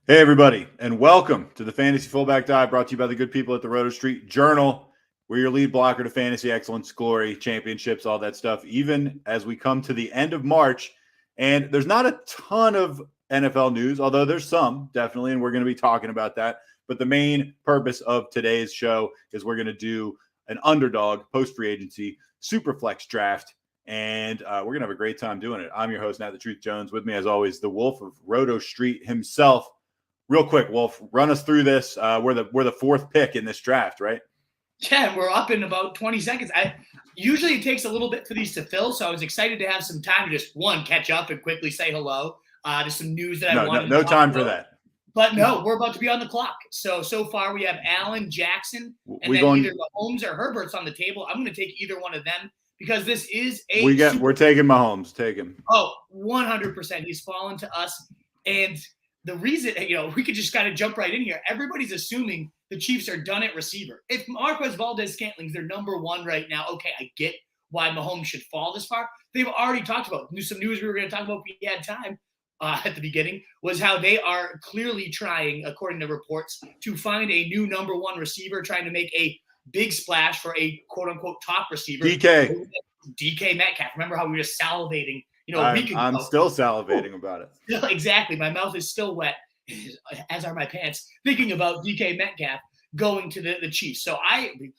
Hey, everybody, and welcome to the Fantasy Fullback Dive, brought to you by the good people at the Roto Street Journal. We're your lead blocker to fantasy excellence, glory, championships, all that stuff, even as we come to the end of March. And there's not a ton of NFL news, although there's some, definitely, and we're going to be talking about that. But the main purpose of today's show is we're going to do an underdog post-free agency SuperFlex Draft. And we're going to have a great time doing it. I'm your host, Nat the Truth Jones. With me, as always, the Wolf of Roto Street himself. Real quick, Wolf, run us through this. We're the fourth pick in this draft, right? Yeah, we're up in about 20 seconds. Usually it takes a little bit for these to fill, so I was excited to have some time to just, catch up and quickly say hello to some news that I wanted to No time about. for that. But no, we're about to be on the clock. So far we have Allen, Jackson, and either Mahomes or Herbert's on the table. I'm going to take either one of them because this is we're taking Mahomes. Take him. Oh, 100%. He's fallen to us. And the reason, we could just kind of jump right in here. Everybody's assuming the Chiefs are done at receiver. If Marquez Valdez-Scantling's their number one right now, okay, I get why Mahomes should fall this far. They've already talked about some news we were going to talk about if we had time at the beginning, was how they are clearly trying, according to reports, to find a new number one receiver, trying to make a big splash for a quote-unquote top receiver. DK Metcalf. Remember how we were salivating I'm still salivating about it. Exactly. My mouth is still wet, as are my pants, thinking about DK Metcalf going to the Chiefs. So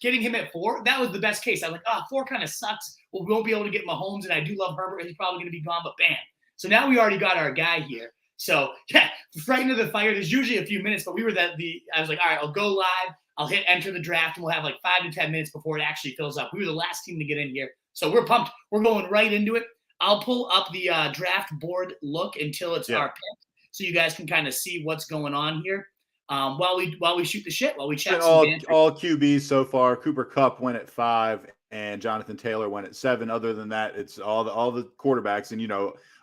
getting him at 4, that was the best case. I'm like, 4 kind of sucks. Well, we won't be able to get Mahomes, and I do love Herbert. He's probably going to be gone, but bam. So now we already got our guy here. So, yeah, right into the fire. There's usually a few minutes, but I was like, all right, I'll go live. I'll hit enter the draft, and we'll have like 5 to 10 minutes before it actually fills up. We were the last team to get in here. So we're pumped. We're going right into it. I'll pull up the draft board look until it's our pick, so you guys can kind of see what's going on here while we shoot the shit, while we chat. All QBs so far. Cooper Kupp went at 5, and Jonathan Taylor went at 7. Other than that, it's all the quarterbacks, and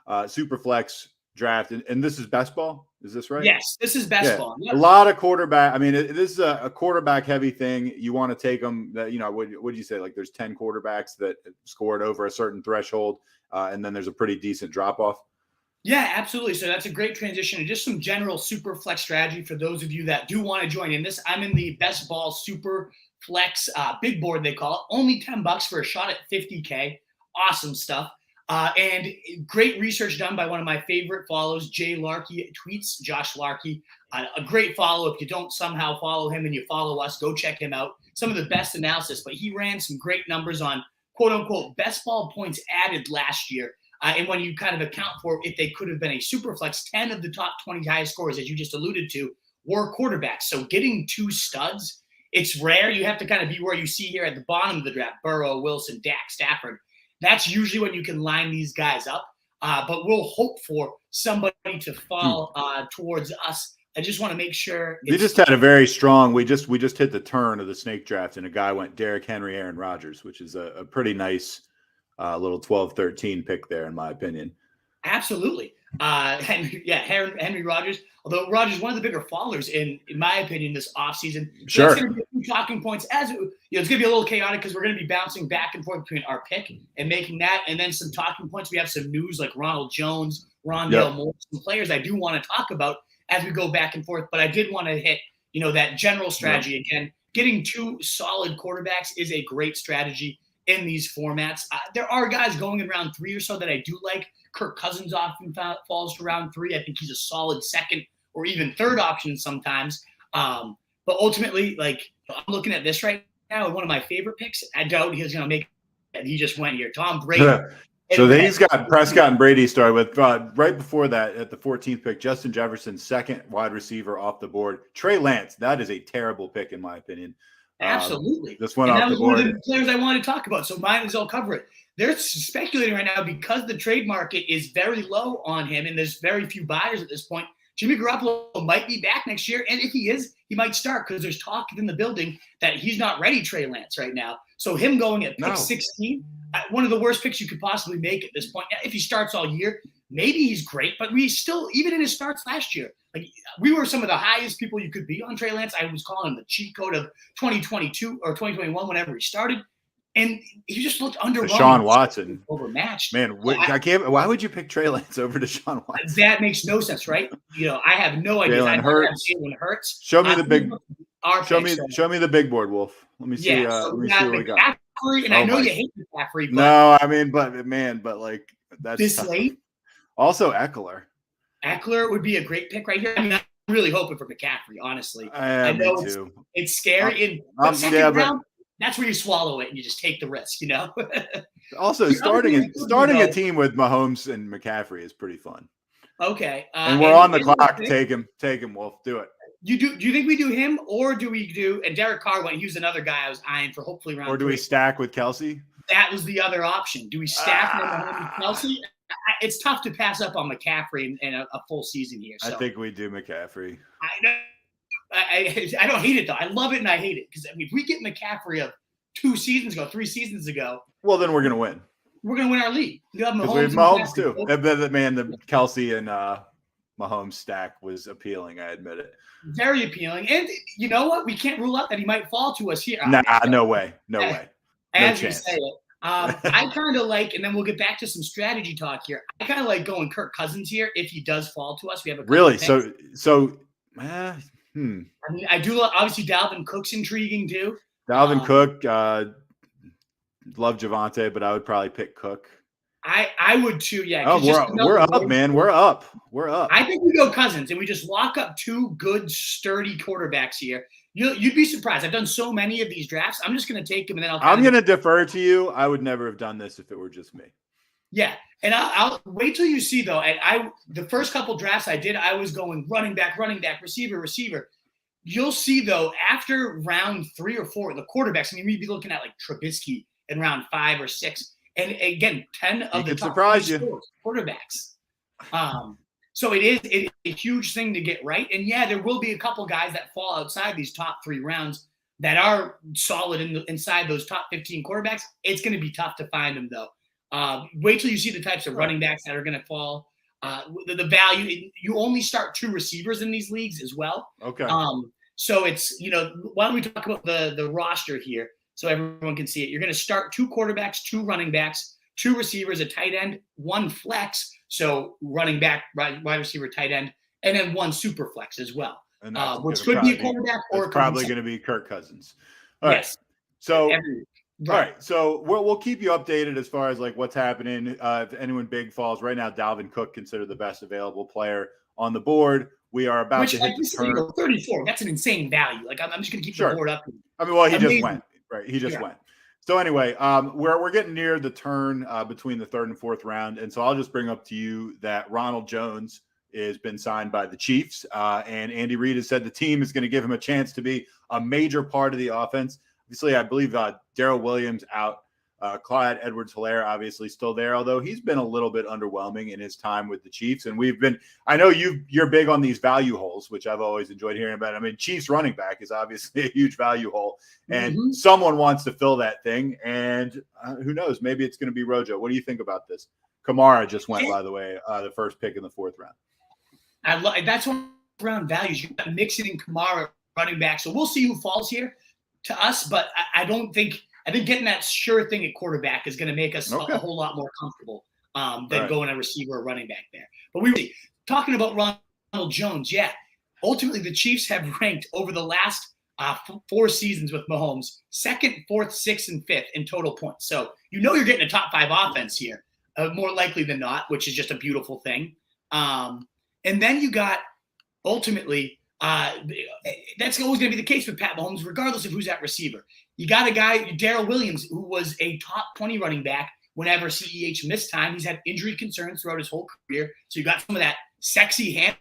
SuperFlex Draft, and this is best ball. Is this right? Yes, this is best ball. Yep. A lot of quarterback. I mean, this is a quarterback heavy thing. You want to take them. That what do you say? Like, there's 10 quarterbacks that scored over a certain threshold. And then there's a pretty decent drop-off. Yeah, absolutely. So that's a great transition. And just some general super flex strategy for those of you that do want to join in this. I'm in the best ball super flex big board, they call it. Only $10 for a shot at 50K. Awesome stuff. And great research done by one of my favorite follows, Jay Larkey tweets, Josh Larkey. A great follow. If you don't somehow follow him and you follow us, go check him out. Some of the best analysis. But he ran some great numbers on quote-unquote best ball points added last year. And when you kind of account for if they could have been a super flex, 10 of the top 20 highest scores, as you just alluded to, were quarterbacks. So getting 2 studs, it's rare. You have to kind of be where you see here at the bottom of the draft, Burrow, Wilson, Dak, Stafford. That's usually when you can line these guys up. But we'll hope for somebody to fall towards us. I just want to make sure. We just had a very strong. We just hit the turn of the snake draft, and a guy went Derrick Henry, Aaron Rodgers, which is a pretty nice little 12-13 pick there, in my opinion. Absolutely, Henry Rodgers. Although Rodgers one of the bigger fallers in my opinion this offseason. Sure. That's going to be a few talking points as it's going to be a little chaotic because we're going to be bouncing back and forth between our pick and making that, and then some talking points. We have some news like Ronald Jones, Rondell Moore, some players I do want to talk about as we go back and forth. But I did want to hit, that general strategy again. Getting 2 solid quarterbacks is a great strategy in these formats. There are guys going in round 3 or so that I do like. Kirk Cousins often falls to round 3. I think he's a solid second or even third option sometimes. But ultimately, I'm looking at this right now, and one of my favorite picks. I doubt he's going to make it. He just went here. Tom Brady. So he's got Prescott and Brady started with. Right before that, at the 14th pick, Justin Jefferson, second wide receiver off the board. Trey Lance, that is a terrible pick in my opinion. Absolutely. This went off the board. One of the players I wanted to talk about, so might as well cover it. They're speculating right now because the trade market is very low on him and there's very few buyers at this point. Jimmy Garoppolo might be back next year, and if he is, he might start because there's talk in the building that he's not ready, Trey Lance, right now. So him going at pick 16, one of the worst picks you could possibly make at this point. If he starts all year, maybe he's great, but we still, even in his starts last year, we were some of the highest people you could be on Trey Lance. I was calling him the cheat code of 2022 or 2021 whenever he started. And he just looked underwhelming. Deshaun Watson overmatched. Man, I can't. Why would you pick Trey Lance over Deshaun Watson? That makes no sense, right? I have no idea. Jalen Hurts. Jalen Hurts. Show me the big. Show me the big board, Wolf. Let me see. So let me see what we got. McCaffrey, and I know you hate McCaffrey. But no, I mean, but like that's this tough. late. Also, Eckler. Eckler would be a great pick right here. I mean, I'm really hoping for McCaffrey, honestly. I know it's scary. Second round, that's where you swallow it and you just take the risk, Also, starting a team with Mahomes and McCaffrey is pretty fun. Okay. And we're on the clock. Take him, Wolf. Do it. Do you think we do him, or do we do? And Derek Carr went. He was another guy I was eyeing for hopefully round. Or do we stack with Kelsey? That was the other option. Do we stack Mahomes with Kelsey? It's tough to pass up on McCaffrey in a full season here. So. I think we do McCaffrey. I know. I don't hate it though. I love it and I hate it because if we get McCaffrey of 3 seasons ago, well then we're gonna win. We're gonna win our league. We have Mahomes too. The Kelsey and Mahomes stack was appealing. I admit it. Very appealing, and you know what? We can't rule out that he might fall to us here. Nah, no way. As you say it. I kind of like, and then we'll get back to some strategy talk here. I kind of like going Kirk Cousins here if he does fall to us. We have a really I mean, I do obviously Dalvin Cook's intriguing too. Dalvin Cook, love Javonte, but I would probably pick Cook. I would too, yeah. Oh, we're up, man. We're up. I think we go Cousins and we just lock up 2 good, sturdy quarterbacks here. You'd be surprised. I've done so many of these drafts. I'm just going to take them and then I'm going to defer to you. I would never have done this if it were just me. Yeah, and I'll wait till you see though. And the first couple drafts I did, I was going running back, receiver. You'll see though after round 3 or 4, the quarterbacks. I mean, we'd be looking at like Trubisky in round 5 or 6, and again, 10 of the top quarterbacks. So it is a huge thing to get right. And yeah, there will be a couple guys that fall outside these top 3 rounds that are solid inside those top 15 quarterbacks. It's going to be tough to find them though. Wait till you see the types of running backs that are going to fall. The value, you only start 2 receivers in these leagues as well. Okay. So it's, why don't we talk about the roster here so everyone can see it. You're going to start 2 quarterbacks, 2 running backs, 2 receivers, a tight end, 1 flex. So running back, wide receiver, tight end, and then 1 super flex as well. Which could be a quarterback or probably going to be Kirk Cousins. All right. So, all right. So we'll keep you updated as far as like what's happening. If anyone big falls right now, Dalvin Cook considered the best available player on the board. We are about to hit the turn. 34. That's an insane value. Like I'm just going to keep the board up. I mean, well, he just went, right? He just went. So anyway, we're getting near the turn between the 3rd and 4th round, and so I'll just bring up to you that Ronald Jones has been signed by the Chiefs, and Andy Reid has said the team is going to give him a chance to be a major part of the offense. Obviously, I believe Darrell Williams out. Clyde Edwards-Helaire obviously still there, although he's been a little bit underwhelming in his time with the Chiefs. And I know you're big on these value holes, which I've always enjoyed hearing about. I mean, Chiefs running back is obviously a huge value hole, and someone wants to fill that thing. And who knows, maybe it's going to be Rojo. What do you think about this? Kamara just went, by the way, the first pick in the 4th round. That's one round values. You got Mixon and Kamara running back. So we'll see who falls here to us, but I think getting that sure thing at quarterback is going to make us a whole lot more comfortable than going a receiver or running back there. But talking about Ronald Jones, ultimately the Chiefs have ranked over the last 4 seasons with Mahomes 2nd, 4th, 6th, and 5th in total points. So you're getting a top 5 offense here, more likely than not, which is just a beautiful thing. And then you got ultimately that's always going to be the case with Pat Mahomes, regardless of who's at receiver. You got a guy, Darrell Williams, who was a top 20 running back whenever CEH missed time. He's had injury concerns throughout his whole career. So you got some of that sexy hand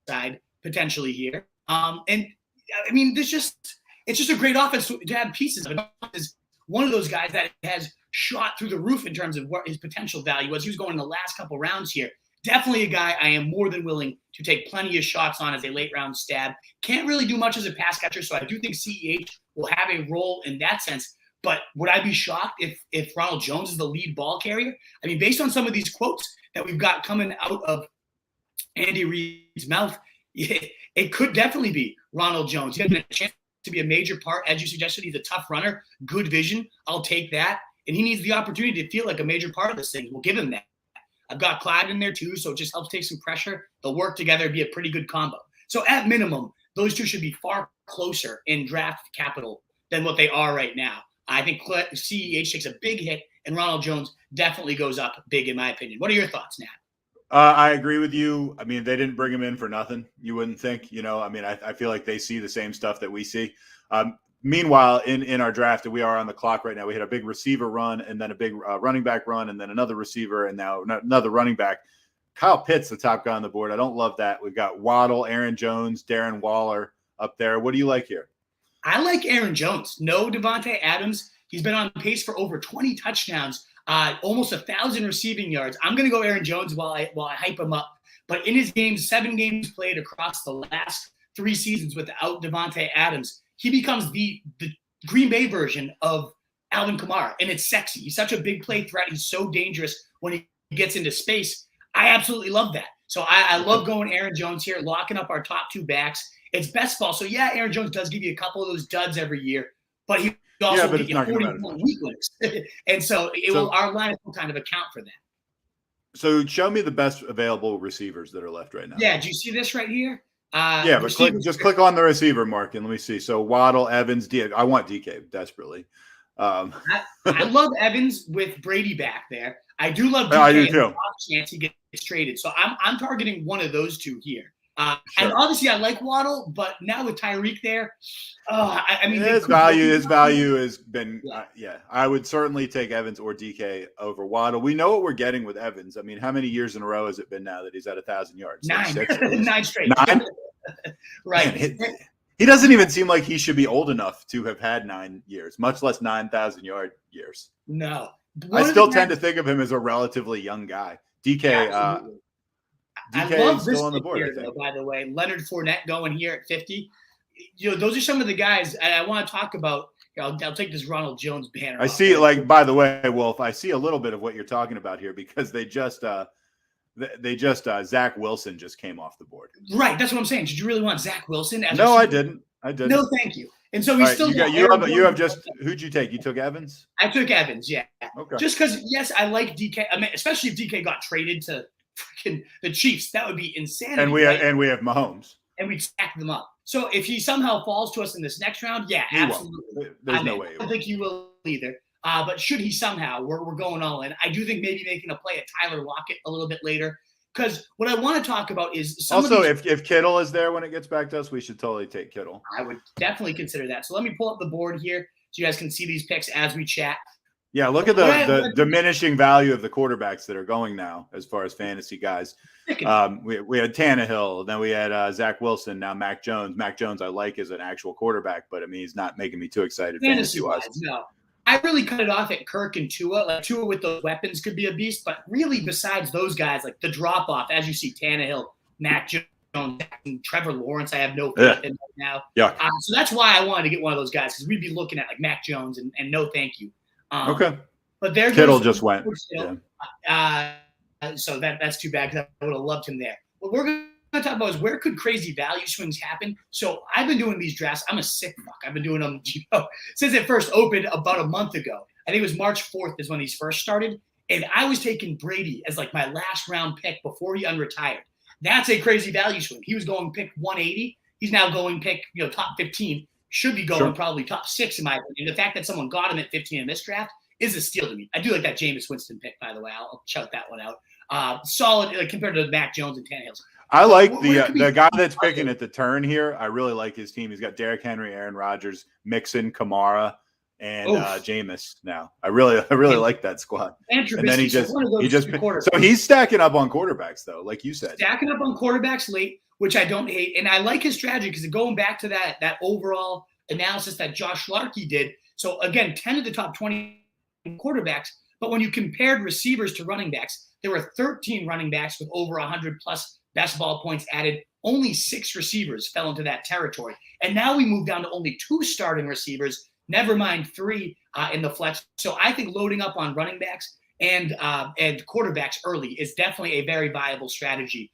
side potentially here. And I mean, it's just a great offense to have pieces of. Is one of those guys that has shot through the roof in terms of what his potential value was. He was going in the last couple rounds here. Definitely a guy I am more than willing to take plenty of shots on as a late round stab. Can't really do much as a pass catcher, so I do think CEH will have a role in that sense. But would I be shocked if Ronald Jones is the lead ball carrier? I mean, based on some of these quotes that we've got coming out of Andy Reid's mouth, it could definitely be Ronald Jones. He has a chance to be a major part. As you suggested, he's a tough runner, good vision. I'll take that. And he needs the opportunity to feel like a major part of this thing. We'll give him that. I've got Clyde in there too, so it just helps take some pressure. They'll work together, be a pretty good combo. So at minimum, those two should be far closer in draft capital than what they are right now. I think CEH takes a big hit, and Ronald Jones definitely goes up big, in my opinion. What are your thoughts, Nat? I agree with you. I mean, they didn't bring him in for nothing. You wouldn't think, I mean, I feel like they see the same stuff that we see. Meanwhile, in our draft, we are on the clock right now. We had a big receiver run and then a big running back run and then another receiver and now another running back. Kyle Pitts, the top guy on the board. I don't love that. We've got Waddle, Aaron Jones, Darren Waller up there. What do you like here? I like Aaron Jones. No Devonte Adams. He's been on pace for over 20 touchdowns, almost 1,000 receiving yards. I'm going to go Aaron Jones while I hype him up. But in his games, 7 games played across the last 3 seasons without Devonte Adams, he becomes the Green Bay version of Alvin Kamara, and it's sexy. He's such a big play threat. He's so dangerous when he gets into space. I absolutely love that. So I love going Aaron Jones here, locking up our top 2 backs. It's best ball. So, yeah, Aaron Jones does give you a couple of those duds every year, but he also will get you 41 week wins. And so our lineup will kind of account for that. So show me the best available receivers that are left right now. Yeah, do you see this right here? Yeah, but click on the receiver mark and let me see. So Waddle, Evans, I want DK desperately. I love Evans with Brady back there. I do love DK. I do too. Chance he gets traded. So I'm targeting one of those 2 here. Sure. And obviously I like Waddle, but now with Tyreek there, I mean his value has been I would certainly take Evans or DK over Waddle. We know what we're getting with Evans. I mean, how many years in a row has it been now that he's at 1,000 yards? 9. Like 6, 9 straight. 9? Right. Man, he doesn't even seem like he should be old enough to have had 9 years, much less 9,000 yard years. No. I still tend to think of him as a relatively young guy. DK I love still this on the board, here, though, by the way. Leonard Fournette going here at 50. Those are some of the guys I want to talk about. I'll take this Ronald Jones banner. I see, by the way, Wolf, I see a little bit of what you're talking about here because they just Zach Wilson just came off the board. Right. That's what I'm saying. Did you really want Zach Wilson? No, I didn't. No, thank you. And so he's you have just who'd you take? You took Evans? I took Evans, yeah. Okay. Just because, yes, I like DK. I mean, especially if DK got traded to freaking the Chiefs, that would be insanity. And we have Mahomes. And we'd stack them up. So if he somehow falls to us in this next round, yeah, absolutely. There's no way. I don't think he will either. But should he somehow, we're going all in. I do think maybe making a play at Tyler Lockett a little bit later. Because what I want to talk about is if Kittle is there when it gets back to us, we should totally take Kittle. I would definitely consider that. So let me pull up the board here so you guys can see these picks as we chat. Yeah, look at the diminishing value of the quarterbacks that are going now as far as fantasy guys. We had Tannehill, then we had Zach Wilson, now Mac Jones. Mac Jones I like as an actual quarterback, but I mean he's not making me too excited fantasy-wise. No. I really cut it off at Kirk and Tua. Like Tua with those weapons could be a beast, but really besides those guys, like the drop off, as you see, Tannehill, Mac Jones, and Trevor Lawrence, I have no faith in right now. Yeah. So that's why I wanted to get one of those guys because we'd be looking at like Mac Jones and no thank you. Okay. But there Kittle just went. So that's too bad because I would have loved him there. What we're going to talk about is where could crazy value swings happen. So I've been doing these drafts. I'm a sick fuck. I've been doing them since it first opened about a month ago. I think it was March 4th is when these first started. And I was taking Brady as like my last round pick before he unretired. That's a crazy value swing. He was going pick 180. He's now going pick, top 15. Should be going probably top 6 in my opinion. The fact that someone got him at 15 in this draft is a steal to me. I do like that Jameis Winston pick, by the way. I'll shout that one out. Solid compared to Mac Jones and Tannehill's. I like the guy that's picking at the turn here. I really like his team. He's got Derrick Henry, Aaron Rodgers, Mixon, Kamara, and Jameis now. I really like that squad. And then he just so he's stacking up on quarterbacks though, like you said. Stacking up on quarterbacks late, which I don't hate. And I like his strategy because going back to that overall analysis that Josh Larkey did. So again, 10 of the top 20 quarterbacks, but when you compared receivers to running backs, there were 13 running backs with over 100 plus best ball points added. Only 6 receivers fell into that territory. And now we move down to only 2 starting receivers, never mind 3 in the flex. So I think loading up on running backs and quarterbacks early is definitely a very viable strategy.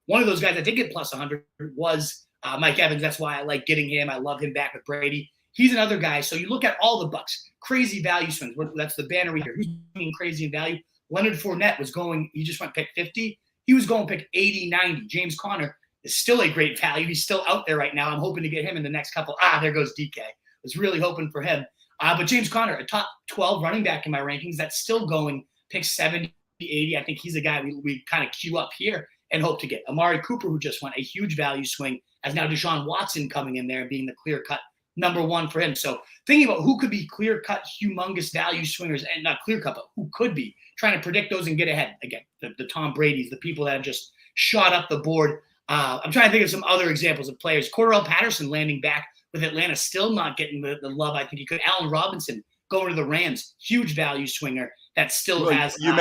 One of those guys that did get plus 100 was Mike Evans, that's why I like getting him. I love him back with Brady. He's another guy. So you look at all the Bucks, crazy value swings. That's the banner reader. Who's being crazy in value? Leonard Fournette was going, he just went pick 50. He was going pick 80, 90. James Conner is still a great value. He's still out there right now. I'm hoping to get him in the next couple. There goes DK. I was really hoping for him. But James Conner, a top 12 running back in my rankings, that's still going pick 70, 80. I think he's a guy we kind of queue up here and hope to get. Amari Cooper, who just went a huge value swing, as now Deshaun Watson coming in there and being the clear-cut number one for him. So thinking about who could be clear-cut, humongous value swingers, and not clear-cut, but who could be, trying to predict those and get ahead. Again, the Tom Brady's, the people that have just shot up the board. I'm trying to think of some other examples of players. Cordarrelle Patterson landing back with Atlanta, still not getting the love I think he could. Allen Robinson going to the Rams, huge value swinger that still has. You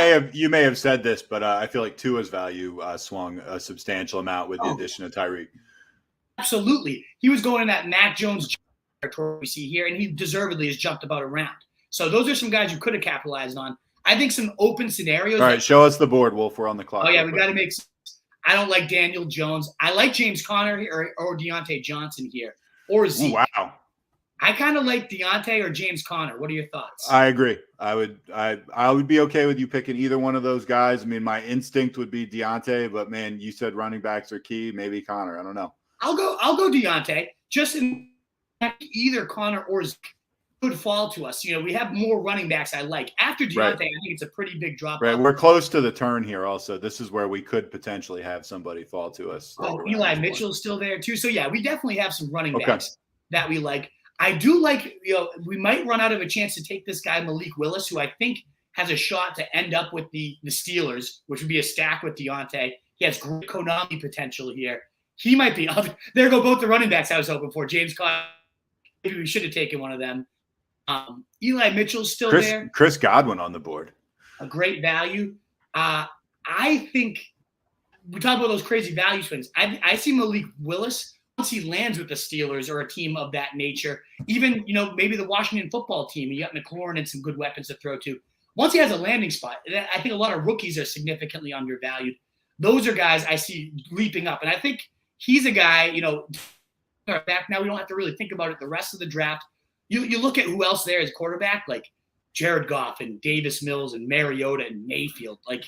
may have said this, but I feel like Tua's value swung a substantial amount with the addition of Tyreek. Absolutely. He was going in that Mac Jones territory we see here, and he deservedly has jumped about a round. So those are some guys you could have capitalized on. I think some open scenarios. All right, show us the board, Wolf. We're on the clock. Oh, yeah, we got to make sense. I don't like Daniel Jones. I like James Conner here or Deontay Johnson here or Zeke. Ooh, wow. I kind of like Deontay or James Conner. What are your thoughts? I agree. I would be okay with you picking either one of those guys. I mean, my instinct would be Deontay, but man, you said running backs are key. Maybe Conner. I don't know. I'll go Deontay. Just in either Conner or Zeke could fall to us. We have more running backs I like. After Deontay, right. I think it's a pretty big drop. Right. We're close to the turn here also. This is where we could potentially have somebody fall to us. Eli Mitchell's still there too. So, yeah, we definitely have some running backs that we like. I do like, we might run out of a chance to take this guy, Malik Willis, who I think has a shot to end up with the Steelers, which would be a stack with Deontay. He has great Konami potential here. He might be – there go both the running backs I was hoping for. James Conner, maybe we should have taken one of them. Eli Mitchell's still there. Chris Godwin on the board. A great value. I think we talk about those crazy value swings. I see Malik Willis once he lands with the Steelers or a team of that nature. Even, maybe the Washington football team. You got McLaurin and some good weapons to throw to. Once he has a landing spot, I think a lot of rookies are significantly undervalued. Those are guys I see leaping up. And I think he's a guy, back now we don't have to really think about it the rest of the draft. You look at who else there is quarterback, like Jared Goff and Davis Mills and Mariota and Mayfield. Like,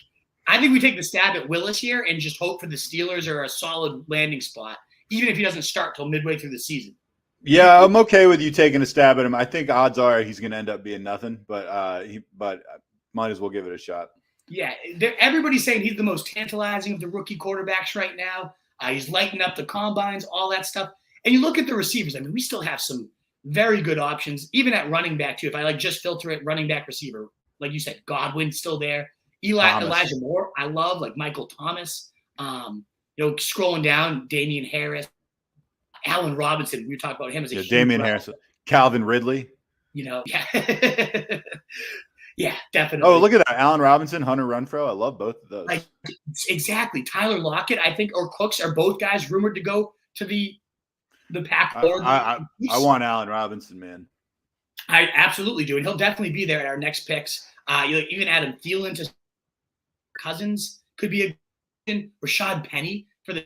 I think we take the stab at Willis here and just hope for the Steelers are a solid landing spot, even if he doesn't start till midway through the season. Yeah, I'm okay with you taking a stab at him. I think odds are he's going to end up being nothing, but might as well give it a shot. Yeah, everybody's saying he's the most tantalizing of the rookie quarterbacks right now. He's lighting up the combines, all that stuff. And you look at the receivers. I mean, we still have some very good options, even at running back, too. If I just filter it, running back, receiver, like you said, Godwin's still there. Elijah Moore, I love, like Michael Thomas. Scrolling down, Damian Harris, Allen Robinson. We talked about him as a huge Damian Harris, Calvin Ridley. Yeah. Yeah, definitely. Oh, look at that. Allen Robinson, Hunter Renfrow. I love both of those. Exactly. Tyler Lockett, I think, or Cooks are both guys rumored to go to the pack. I want Allen Robinson, man. I absolutely do. And he'll definitely be there at our next picks. Even Adam Thielen to Cousins could be a Rashad Penny for the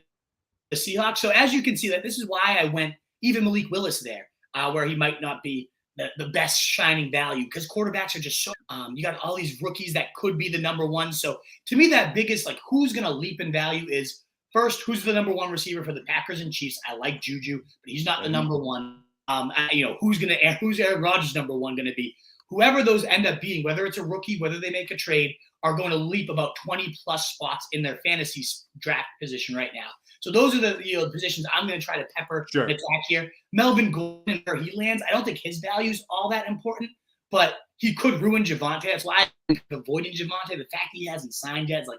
Seahawks. So as you can see, that this is why I went even Malik Willis there, where he might not be the best shining value, because quarterbacks are just so you got all these rookies that could be the number one. So to me, that biggest, who's going to leap in value is first, who's the number one receiver for the Packers and Chiefs? I like Juju, but he's not the number one. Who's Aaron Rodgers number one going to be? Whoever those end up being, whether it's a rookie, whether they make a trade, are going to leap about 20 plus spots in their fantasy draft position right now. So those are the positions I'm going to try to pepper and attack here. Melvin Gordon, where he lands, I don't think his value is all that important, but he could ruin Javonte. That's why I'm avoiding Javonte. The fact he hasn't signed yet is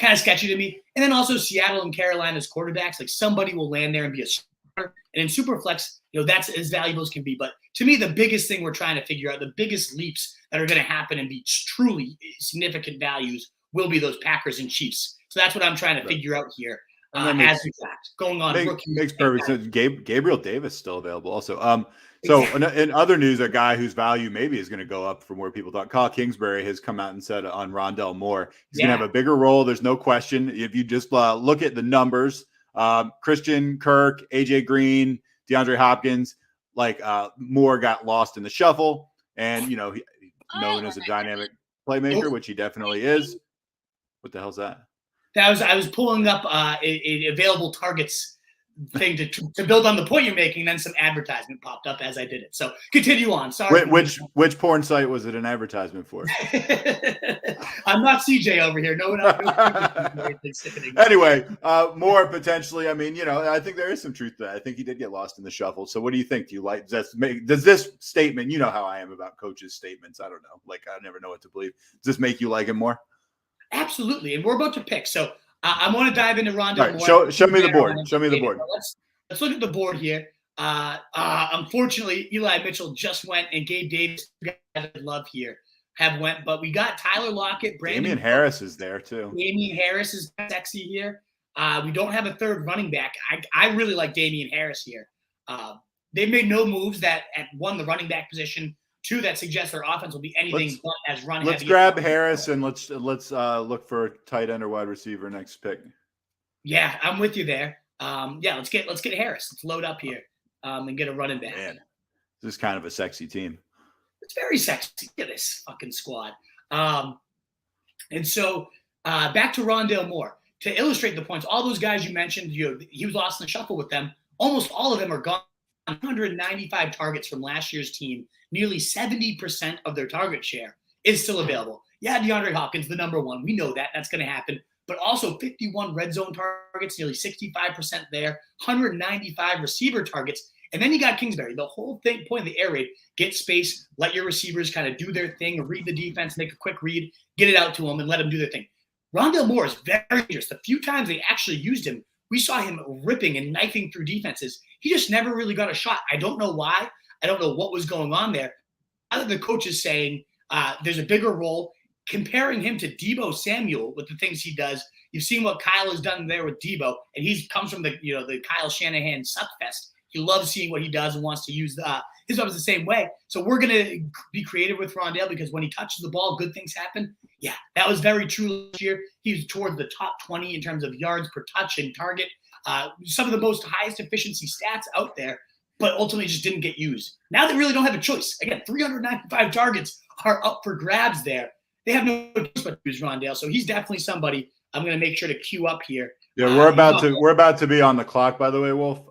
kind of sketchy to me. And then also Seattle and Carolina's quarterbacks, somebody will land there and be a starter. And in Superflex, that's as valuable as can be. But to me, the biggest thing we're trying to figure out, the biggest leaps that are going to happen and be truly significant values will be those Packers and Chiefs. So that's what I'm trying to figure out here. Going on, makes perfect sense. Gabriel Davis still available also. In other news, a guy whose value maybe is going to go up from where people thought. Kyle Kingsbury has come out and said on Rondell Moore, he's going to have a bigger role. There's no question. If you just look at the numbers, Christian Kirk, AJ Green, DeAndre Hopkins, Moore got lost in the shuffle, and known as a dynamic playmaker, which he definitely is. What the hell's that? I was pulling up a available targets thing to build on the point you're making. Then some advertisement popped up as I did it. So continue on. Sorry. Which porn site was it an advertisement for? I'm not CJ over here. No one else. Anyway, Moore potentially. I mean, I think there is some truth to that. I think he did get lost in the shuffle. So what do you think? Do you like does this statement? You know how I am about coaches' statements. I don't know. I never know what to believe. Does this make you like him more? Absolutely. And we're about to pick. So I want to dive into Rondell Moore. Show me the board. Show me the board. Let's look at the board here. Unfortunately, Eli Mitchell just went, and Gabe Davis, I love here, went. But we got Tyler Lockett, Damian Harris is there too. Damian Harris is sexy here. We don't have a third running back. I really like Damian Harris here. They've made no moves that at one, the running back position, two, that suggests their offense will be anything but as run heavy. Let's grab Harris and let's look for a tight end or wide receiver next pick. Yeah, I'm with you there. Let's get Harris. Let's load up here and get a running back. Man, this is kind of a sexy team. It's very sexy. Look at this fucking squad. And so back to Rondell Moore. To illustrate the points, all those guys you mentioned, he was lost in the shuffle with them. Almost all of them are gone. 195 targets from last year's team. Nearly 70% of their target share is still available. Yeah, DeAndre Hopkins, the number one. We know that. That's going to happen. But also 51 red zone targets, nearly 65% there. 195 receiver targets. And then you got Kingsbury. The whole point of the air raid, get space, let your receivers kind of do their thing, read the defense, make a quick read, get it out to them, and let them do their thing. Rondell Moore is very dangerous. The few times they actually used him, we saw him ripping and knifing through defenses. He just never really got a shot. I don't know why. I don't know what was going on there. Other than the coach is saying there's a bigger role. Comparing him to Deebo Samuel with the things he does, you've seen what Kyle has done there with Deebo, and he comes from the Kyle Shanahan suckfest. He loves seeing what he does and wants to use his weapons the same way. So we're going to be creative with Rondell because when he touches the ball, good things happen. Yeah, that was very true last year. He was toward the top 20 in terms of yards per touch and target. Some of the most highest efficiency stats out there, but ultimately just didn't get used. Now they really don't have a choice. Again, 395 targets are up for grabs there. They have no choice but to use Rondell. So he's definitely somebody I'm going to make sure to queue up here. Yeah, we're about to be on the clock, by the way, Wolf.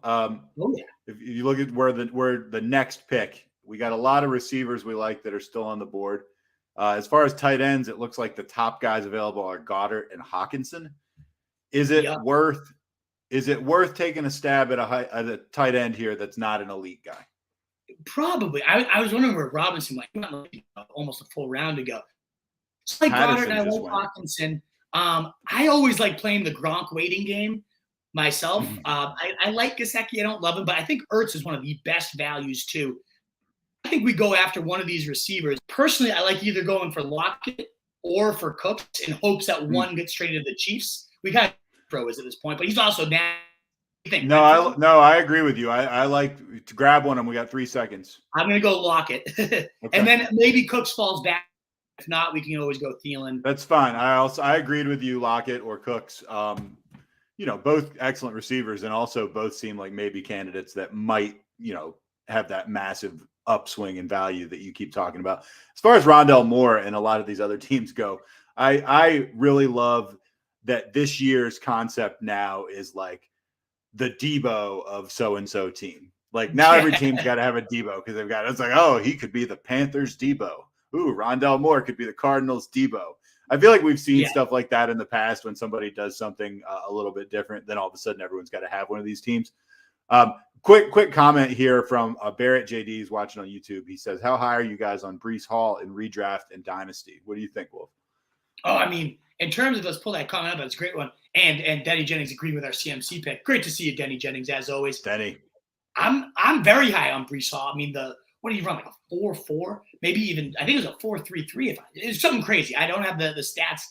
If you look at where the next pick, we got a lot of receivers we like that are still on the board. As far as tight ends, it looks like the top guys available are Goddard and Hawkinson. Is it worth taking a stab at a tight end here that's not an elite guy? Probably. I was wondering where Robinson went almost a full round ago. It's like Goddard and I like Hawkinson. I always like playing the Gronk waiting game myself. I like Gesicki. I don't love him, but I think Ertz is one of the best values too. I think we go after one of these receivers. Personally, I like either going for Lockett or for Cooks in hopes that one gets traded to the Chiefs. We got pros at this point, but he's also now. I agree with you. I like to grab one, and we got 3 seconds. I'm going to go Lockett, and then maybe Cooks falls back. If not, we can always go Thielen. That's fine. I agreed with you, Lockett or Cooks. Both excellent receivers, and also both seem like maybe candidates that might, have that massive upswing in value that you keep talking about. As far as Rondell Moore and a lot of these other teams go, I really love that this year's concept now is like the Debo of so-and-so team. Like now every team's got to have a Debo because it's like, oh, he could be the Panthers Debo. Ooh, Rondell Moore could be the Cardinals Debo. I feel like we've seen stuff like that in the past when somebody does something a little bit different. Then all of a sudden everyone's got to have one of these teams. Quick comment here from Barrett JD is watching on YouTube. He says, how high are you guys on Breece Hall in redraft and dynasty? What do you think, Wolf? Oh, I mean, in terms of, let's pull that comment up. That's a great one. And Denny Jennings agreed with our CMC pick. Great to see you, Denny Jennings, as always. Denny. I'm very high on Breece Hall. I mean, what do you run, like a 4.4? Maybe even, I think it was a 4.33. It's something crazy. I don't have the stats.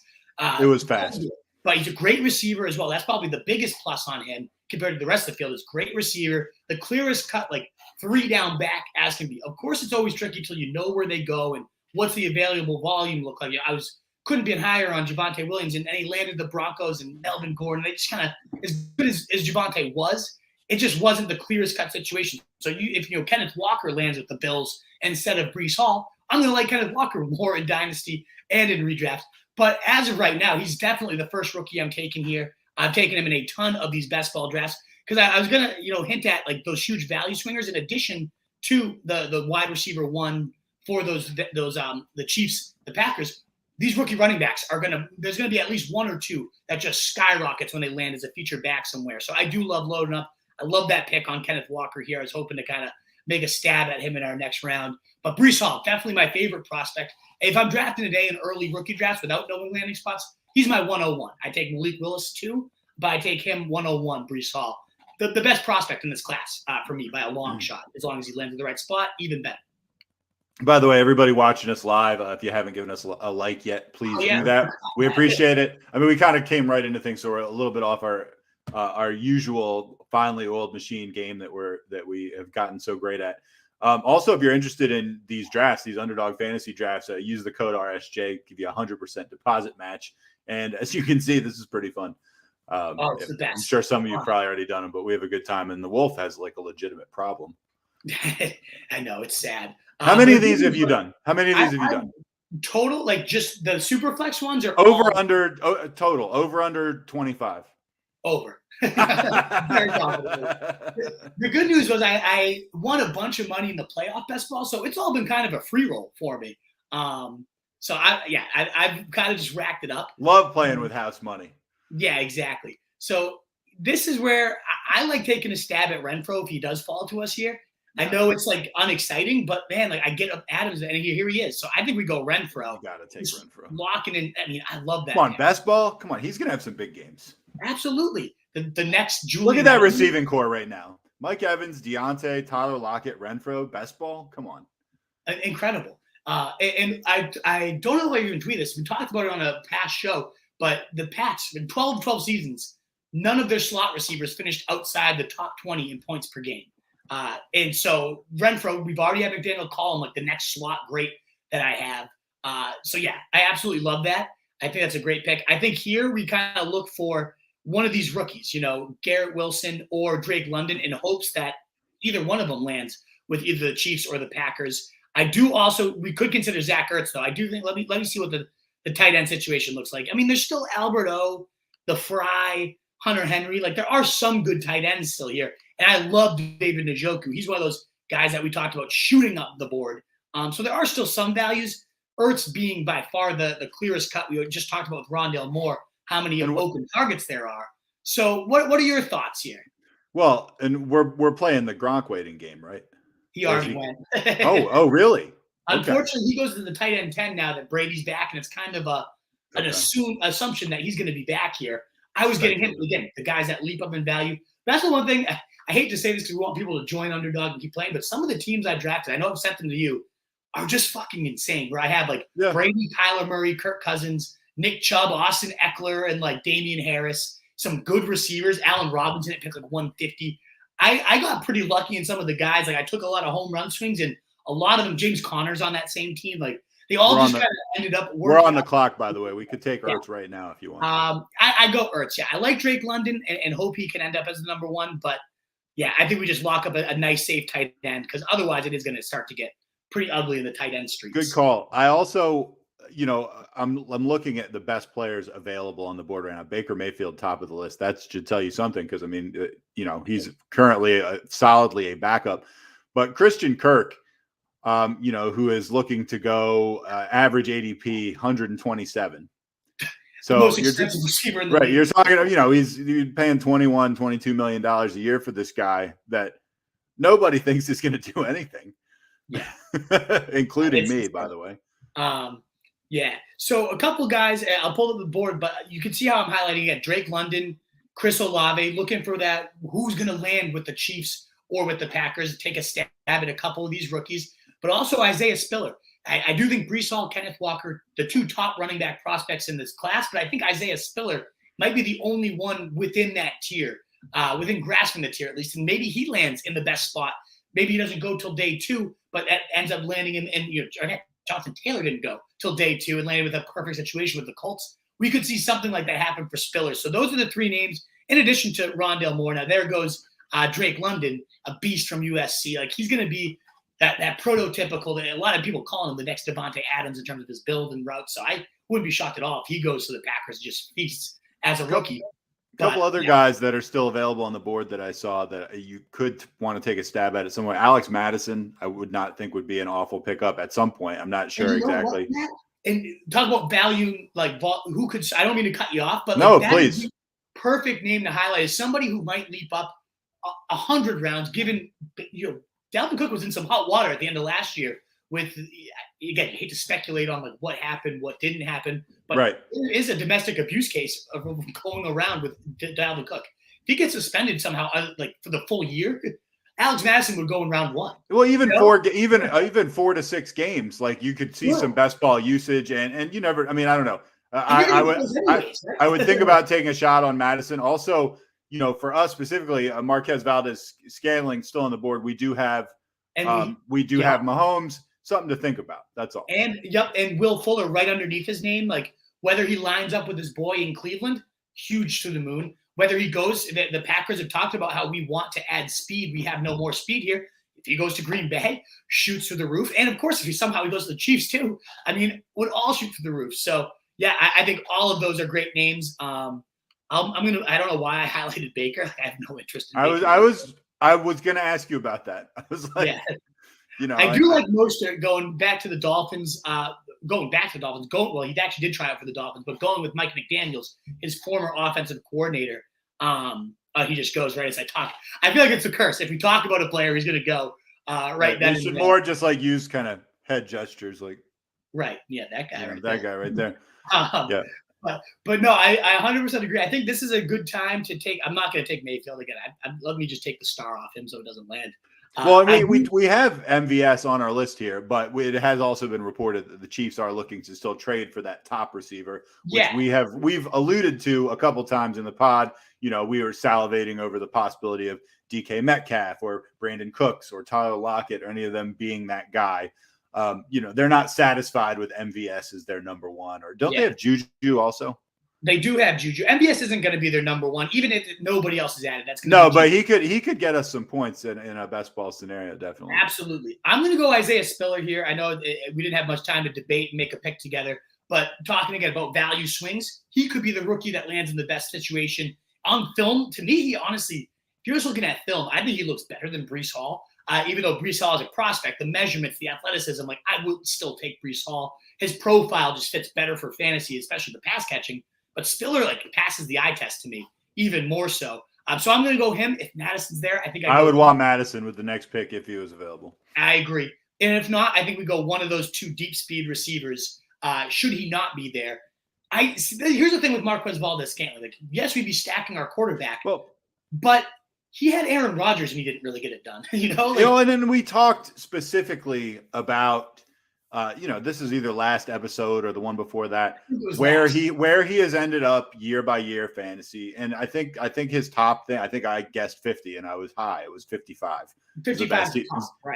It was fast. But he's a great receiver as well. That's probably the biggest plus on him compared to the rest of the field. Is great receiver, the clearest cut, like 3 down back as can be. Of course, it's always tricky till you know where they go and what's the available volume look like. I was couldn't be higher on Javonte Williams, and he landed the Broncos and Melvin Gordon. They just kind of, as good as Javonte was, it just wasn't the clearest cut situation. So if Kenneth Walker lands with the Bills instead of Breece Hall, I'm going to like Kenneth Walker more in Dynasty and in redraft. But as of right now, he's definitely the first rookie I'm taking here. I've taken him in a ton of these best ball drafts because I was going to hint at like those huge value swingers in addition to the wide receiver one for the Chiefs, the Packers. These rookie running backs there's going to be at least one or two that just skyrockets when they land as a feature back somewhere. So I do love loading up. I love that pick on Kenneth Walker here. I was hoping to kind of make a stab at him in our next round. But Breece Hall, definitely my favorite prospect. If I'm drafting today in early rookie drafts without knowing landing spots, he's my 101. I take Malik Willis too, but I take him 101, Breece Hall. The best prospect in this class for me by a long shot. As long as he lands in the right spot, even better. By the way, everybody watching us live, if you haven't given us a like yet, please do that. We appreciate it. I mean, we kind of came right into things, so we're a little bit off our usual finely oiled machine game that we have gotten so great at. Also, if you're interested in these drafts, these Underdog Fantasy drafts, use the code RSJ, give you 100% deposit match. And as you can see, this is pretty fun. It's the best. I'm sure some of you probably already done them, but we have a good time. And the Wolf has like a legitimate problem. I know, it's sad. How many of these have you done? Total, like just the SuperFlex ones are total over under 25. Over. Very confident. The good news was I won a bunch of money in the playoff best ball, so it's all been kind of a free roll for me. So I've kind of just racked it up. Love playing with house money. Yeah, exactly. So this is where I like taking a stab at Renfro if he does fall to us here. I know it's like unexciting, but man, like I get up Adams and here he is. So I think we go Renfro. You gotta take Renfro. Locking in. I mean, I love that. Come on, best ball. Come on, he's gonna have some big games. Absolutely. The next Julian. Look at that receiving core right now. Mike Evans, Deontay, Tyler Lockett, Renfro, best ball. Come on. Incredible. And I don't know why you even tweet this. We talked about it on a past show, but the Pats in 12 seasons, none of their slot receivers finished outside the top 20 in points per game. And so Renfro, we've already had McDaniels call him like the next slot great that I have. So yeah, I absolutely love that. I think that's a great pick. I think here we kind of look for one of these rookies, Garrett Wilson or Drake London, in hopes that either one of them lands with either the Chiefs or the Packers. We could consider Zach Ertz though. I do think, let me see what the tight end situation looks like. I mean, there's still Albert O, the Fry, Hunter Henry. Like there are some good tight ends still here. And I love David Njoku. He's one of those guys that we talked about shooting up the board. So there are still some values. Ertz being by far the clearest cut. We just talked about with Rondell Moore, how many open targets there are. So what are your thoughts here? Well, and we're playing the Gronk waiting game, right? He already went. Oh, really? Unfortunately, He goes to the tight end 10 now that Brady's back, and it's kind of an assumption that he's going to be back here. I was getting him, again, the guys that leap up in value. That's the one thing – I hate to say this because we want people to join Underdog and keep playing, but some of the teams I drafted, I know I've sent them to you, are just fucking insane. Where I have Brady, Kyler Murray, Kirk Cousins, Nick Chubb, Austin Eckler, and like Damian Harris. Some good receivers. Allen Robinson at pick like 150. I got pretty lucky in some of the guys. Like I took a lot of home run swings, and a lot of them. James Conner's on that same team. Like they all just kind of ended up. We're on the clock, by the way. We could take Ertz right now if you want. I go Ertz. Yeah, I like Drake London and hope he can end up as the number one, but. Yeah, I think we just lock up a nice, safe tight end because otherwise it is going to start to get pretty ugly in the tight end streets. Good call. I also, I'm looking at the best players available on the board right now. Baker Mayfield, top of the list. That should tell you something because, I mean, he's currently solidly a backup. But Christian Kirk, who is looking to go average ADP 127. So the most expensive receiver in the league. You're talking, he's paying $21-22 million a year for this guy that nobody thinks is going to do anything. Yeah. Including me, by the way. Yeah. So a couple guys, I'll pull up the board, but you can see how I'm highlighting it. Drake London, Chris Olave, looking for that. Who's going to land with the Chiefs or with the Packers? Take a stab at a couple of these rookies, but also Isaiah Spiller. I do think Breece Hall, Kenneth Walker, the two top running back prospects in this class, but I think Isaiah Spiller might be the only one within that tier, within grasping the tier at least, and maybe he lands in the best spot. Maybe he doesn't go till day 2, but that ends up landing in Jonathan Taylor didn't go till day 2 and landed with a perfect situation with the Colts. We could see something like that happen for Spiller. So those are the 3 names in addition to Rondell Moore. Now there goes Drake London, a beast from USC. Like he's going to be that prototypical, that a lot of people call him the next Devonte Adams in terms of his build and route. So I wouldn't be shocked at all if he goes to the Packers and just feasts as a rookie. A couple other guys that are still available on the board that I saw that you could want to take a stab at it somewhere. Alex Madison, I would not think would be an awful pickup at some point. I'm not sure exactly. And talk about value, like who could, I don't mean to cut you off, but no, like please. Perfect name to highlight is somebody who might leap up 100 rounds, given, Dalvin Cook was in some hot water at the end of last year with, again, you hate to speculate on like what happened, what didn't happen, but there is a domestic abuse case of going around with Dalvin Cook. If he gets suspended somehow, like for the full year, Alex Madison would go in round 1. Well, even 4 to 6 games, like you could see some best ball usage, and you never. I mean, I don't know. I would think about taking a shot on Madison. Also, for us specifically, Marquez Valdes-Scantling still on the board. We do have have Mahomes. Something to think about. That's all. And Will Fuller right underneath his name. Like whether he lines up with his boy in Cleveland, huge to the moon. Whether he goes, the Packers have talked about how we want to add speed. We have no more speed here. If he goes to Green Bay, shoots through the roof. And of course, if he goes to the Chiefs too, I mean, would all shoot through the roof. So yeah, I think all of those are great names. I don't know why I highlighted Baker. I have no interest in Baker. I was going to ask you about that. I was like, I do like Mostert going back to the Dolphins. Well, he actually did try out for the Dolphins, but going with Mike McDaniels, his former offensive coordinator, he just goes right as I talk. I feel like it's a curse. If we talk about a player, he's going to go right then. You should more just like use kind of head gestures, like that guy, that guy right there. But no, I 100% agree. I think this is a good time to take. I'm not going to take Mayfield again. Let me just take the star off him so it doesn't land. Well, we have MVS on our list here, but it has also been reported that the Chiefs are looking to still trade for that top receiver, which we've alluded to a couple times in the pod. We were salivating over the possibility of DK Metcalf or Brandon Cooks or Tyler Lockett or any of them being that guy. They're not satisfied with MVS as their number 1, or don't they have Juju also? They do have Juju. MVS isn't going to be their number 1, even if nobody else is added. That's but he could get us some points in a best ball scenario, definitely. Absolutely. I'm going to go Isaiah Spiller here. I know we didn't have much time to debate and make a pick together, but talking again about value swings, he could be the rookie that lands in the best situation on film. To me, he honestly, if you're just looking at film, I think he looks better than Breece Hall. Even though Breece Hall is a prospect, the measurements, the athleticism, like I would still take Breece Hall. His profile just fits better for fantasy, especially the pass catching. But Spiller passes the eye test to me even more so. So I'm going to go him. If Madison's there, I think I would want Madison with the next pick if he was available. I agree. And if not, I think we go one of those 2 deep speed receivers. Should he not be there? Here's the thing with Marquez Valdes-Scantling. Yes, we'd be stacking our quarterback, but he had Aaron Rodgers and he didn't really get it done. And then we talked specifically about. This is either last episode or the one before that, where he has ended up year by year fantasy, and I think his top thing. I think I guessed 50, and I was high. It was 55. 55 it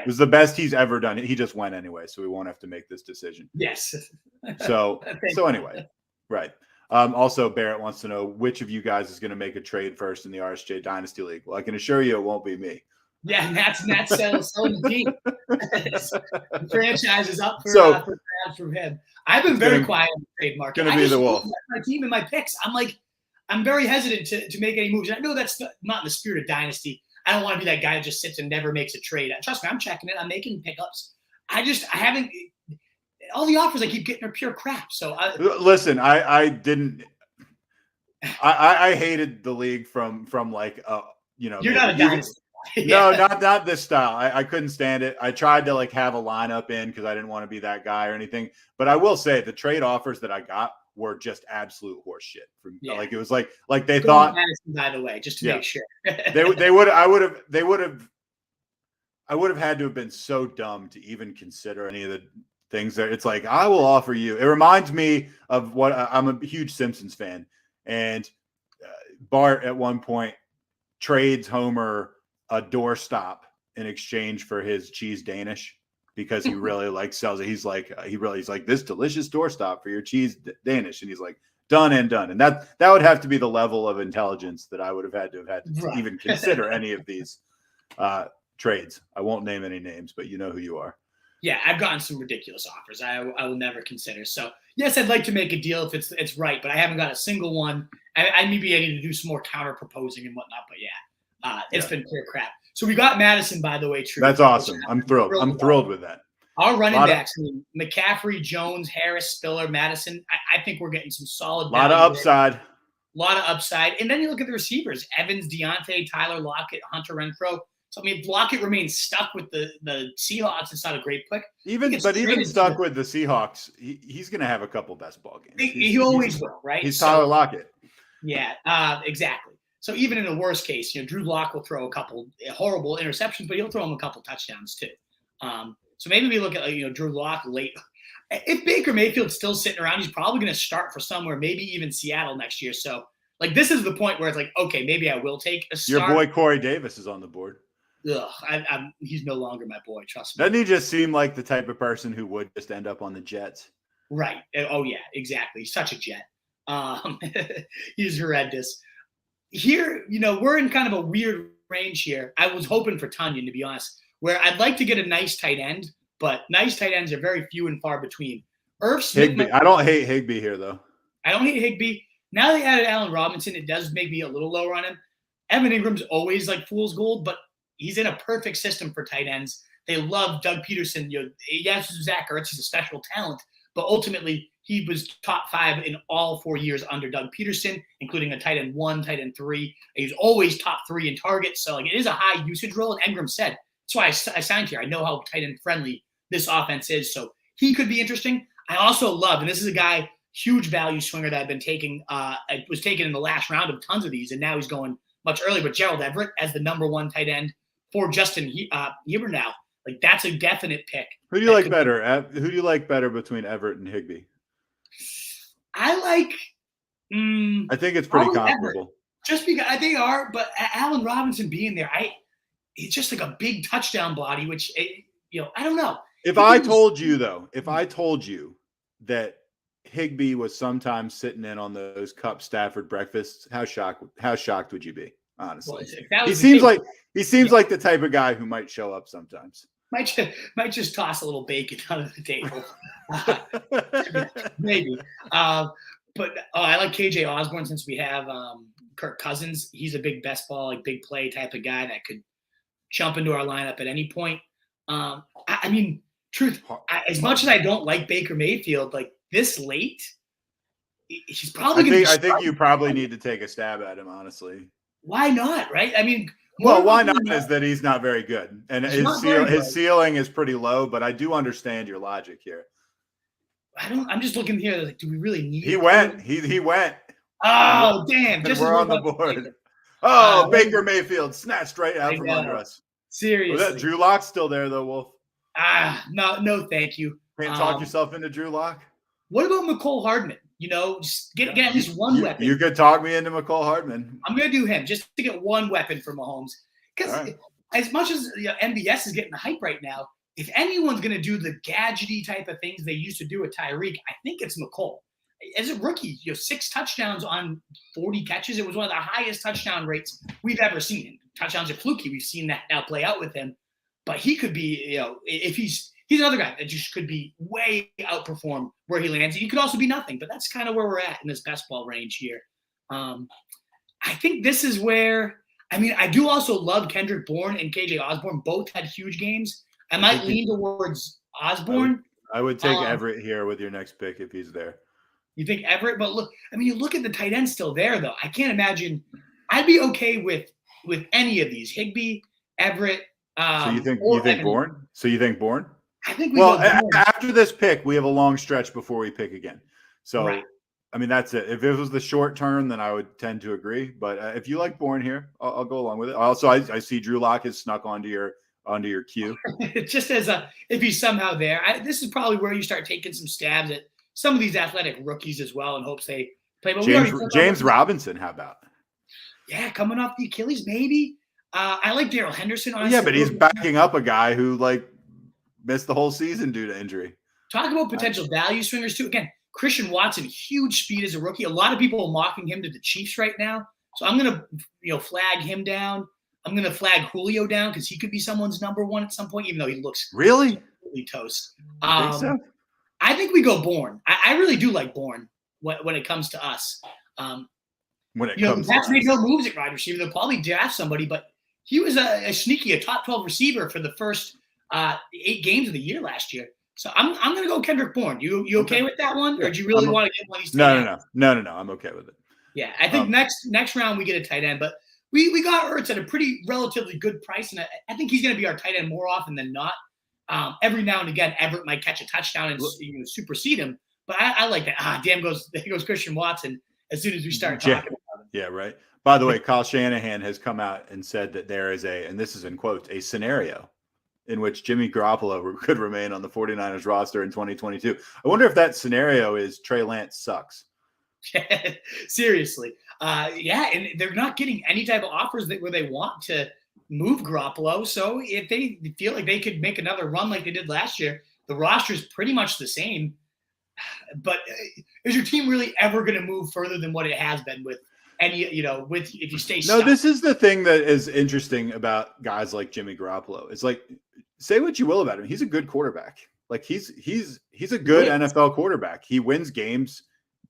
was the best he's ever done. He just went anyway, so we won't have to make this decision. Yes. So anyway, right. Also, Barrett wants to know which of you guys is going to make a trade first in the RSJ Dynasty League. Well, I can assure you it won't be me. Yeah, Matt selling the team. The franchise is up for grabs from him. I've been very quiet on the trade market. Going to be the wolf. My team and my picks. I'm very hesitant to make any moves. And I know that's not in the spirit of dynasty. I don't want to be that guy that just sits and never makes a trade. Trust me, I'm checking it. I'm making pickups. I haven't. All the offers I keep getting are pure crap. So listen, I didn't. I hated the league from like You're not a dynasty. No, not this style. I couldn't stand it. I tried to have a lineup in because I didn't want to be that guy or anything. But I will say the trade offers that I got were just absolute horse shit. It was like they thought. Madison, by the way, just to make sure. I would have had to have been so dumb to even consider any of the things that it's like I will offer you. It reminds me of what I'm a huge Simpsons fan, and Bart at one point trades Homer a doorstop in exchange for his cheese Danish. because he really like sells it. He's like, he's like, this delicious doorstop for your cheese Danish. And he's like, done and done. And that would have to be the level of intelligence that I would have had to Right. even consider any of these trades. I won't name any names, but you know who you are. Yeah, I've gotten some ridiculous offers I will never consider. So yes, I'd like to make a deal if it's right, but I haven't got a single one. I maybe I need to do some more counter proposing and whatnot, but it's been clear crap. So we got Madison, by the way. True. That's awesome. I'm thrilled. I'm thrilled with that. Our running backs, McCaffrey, Jones, Harris, Spiller, Madison. I think we're getting some solid. A lot of upside. A lot of upside. And then you look at the receivers: Evans, Deontay, Tyler Lockett, Hunter Renfrow. So I mean, if Lockett remains stuck with the Seahawks, it's not a great pick. Even stuck with the Seahawks, he's going to have a couple best ball games. He always will, right? He's Tyler Lockett. Yeah, exactly. So even in the worst case, Drew Lock will throw a couple horrible interceptions, but he'll throw him a couple touchdowns too. So maybe we look at Drew Lock late. If Baker Mayfield's still sitting around, he's probably going to start for somewhere, maybe even Seattle next year. So like this is the point where it's like, okay, maybe I will take a start. Your boy Corey Davis is on the board. Ugh, he's no longer my boy. Trust me. Doesn't he just seem like the type of person who would just end up on the Jets? Right. Oh yeah, exactly. He's such a Jet. He's horrendous. Here, we're in kind of a weird range here. I was hoping for Tunyon, to be honest, where I'd like to get a nice tight end, but nice tight ends are very few and far between. Irv Smith. Higbee. I don't hate Higbee here, though. I don't hate Higbee. Now they added Allen Robinson, it does make me a little lower on him. Evan Ingram's always like fool's gold, but he's in a perfect system for tight ends. They love Doug Peterson. Yes, Zach Ertz is a special talent, but ultimately he was top 5 in all 4 years under Doug Peterson, including a tight end 1, tight end 3. He's always top 3 in targets. So like it is a high usage role. And Ingram said, that's why I signed here. I know how tight end friendly this offense is. So he could be interesting. I also love, and this is a guy, huge value swinger that I've been taking. I was taken in the last round of tons of these, and now he's going much earlier. But Gerald Everett as the number 1 tight end for Justin Herbert now. Like that's a definite pick. Who do you like better? Who do you like better between Everett and Higbee? I like. I think it's pretty comparable. Everett. Just because they are, but Allen Robinson being there, it's just like a big touchdown body, which I don't know. If I told you that Higbee was sometimes sitting in on those Cup Stafford breakfasts, how shocked would you be? Honestly, he seems like the type of guy who might show up sometimes. Might just toss a little bacon under the table, maybe. But I like KJ Osborne since we have Kirk Cousins. He's a big best ball, like big play type of guy that could jump into our lineup at any point. I mean, as much as I don't like Baker Mayfield, like this late, he's probably going to. I think you probably need to take a stab at him, honestly. Why not? Right? I mean, why not is that he's not very good, and his ceiling is pretty low. But I do understand your logic here. I'm just looking here. Like, do we really need? He went. He went. Oh damn! And we're on the board. Oh, Baker Mayfield snatched right out from under us. Seriously. Was that Drew Lock's still there though, Wolf? No, thank you. Can't talk yourself into Drew Lock. What about McCole Hardman? Just get at least one weapon. You could talk me into McCole Hardman. I'm going to do him just to get one weapon for Mahomes. Because as much as MBS is getting the hype right now, if anyone's going to do the gadgety type of things they used to do with Tyreek, I think it's McCole. As a rookie, 6 touchdowns on 40 catches. It was one of the highest touchdown rates we've ever seen. Touchdowns are fluky. We've seen that now play out with him. But he could be, if he's another guy that just could be way outperform where he lands. He could also be nothing, but that's kind of where we're at in this best ball range here. I think this is where, I do also love Kendrick Bourne and KJ Osborne. Both had huge games. I might lean towards Osborne. I would take Everett here with your next pick if he's there. You think Everett? But look, you look at the tight end still there, though. I can't imagine. I'd be okay with any of these. Higbee, Everett. So you think Bourne? So you think Bourne? I think after this pick, we have a long stretch before we pick again. So, right. That's it. If it was the short term, then I would tend to agree. But if you like Bourne here, I'll go along with it. Also, I see Drew Lock has snuck onto your queue. Just as if he's somehow there, this is probably where you start taking some stabs at some of these athletic rookies as well in hopes they play. But James Robinson, how about? Yeah, coming off the Achilles, maybe. I like Darrell Henderson. Honestly. Yeah, but he's backing up a guy who missed the whole season due to injury. Talk about potential value swingers too. Again, Christian Watson, huge speed as a rookie. A lot of people are mocking him to the Chiefs right now. So I'm going to, flag him down. I'm going to flag Julio down because he could be someone's number one at some point, even though he looks really toast. I think so. I think we go Bourne. I really do like Bourne when it comes to us. When it comes to us. Made no moves at wide receiver. They'll probably draft somebody, but he was a top 12 receiver for the first 8 games of the year last year. So I'm going to go Kendrick Bourne. You okay with that one, or do you really want to get one of these? No. I'm okay with it. Yeah, I think next round we get a tight end, but we got Ertz at a pretty relatively good price, and I think he's going to be our tight end more often than not. Every now and again, Everett might catch a touchdown and supersede him, but I like that. There goes Christian Watson as soon as we start talking about him. Yeah, right. By the way, Kyle Shanahan has come out and said that there is and this is in quotes, a scenario in which Jimmy Garoppolo could remain on the 49ers roster in 2022. I wonder if that scenario is Trey Lance sucks. Seriously. And they're not getting any type of offers where they want to move Garoppolo. So if they feel like they could make another run like they did last year, the roster is pretty much the same. But is your team really ever going to move further than what it has been with if you stay stuck? No, this is the thing that is interesting about guys like Jimmy Garoppolo. It's like, say what you will about him. He's a good quarterback. Like he's a good NFL quarterback. He wins games.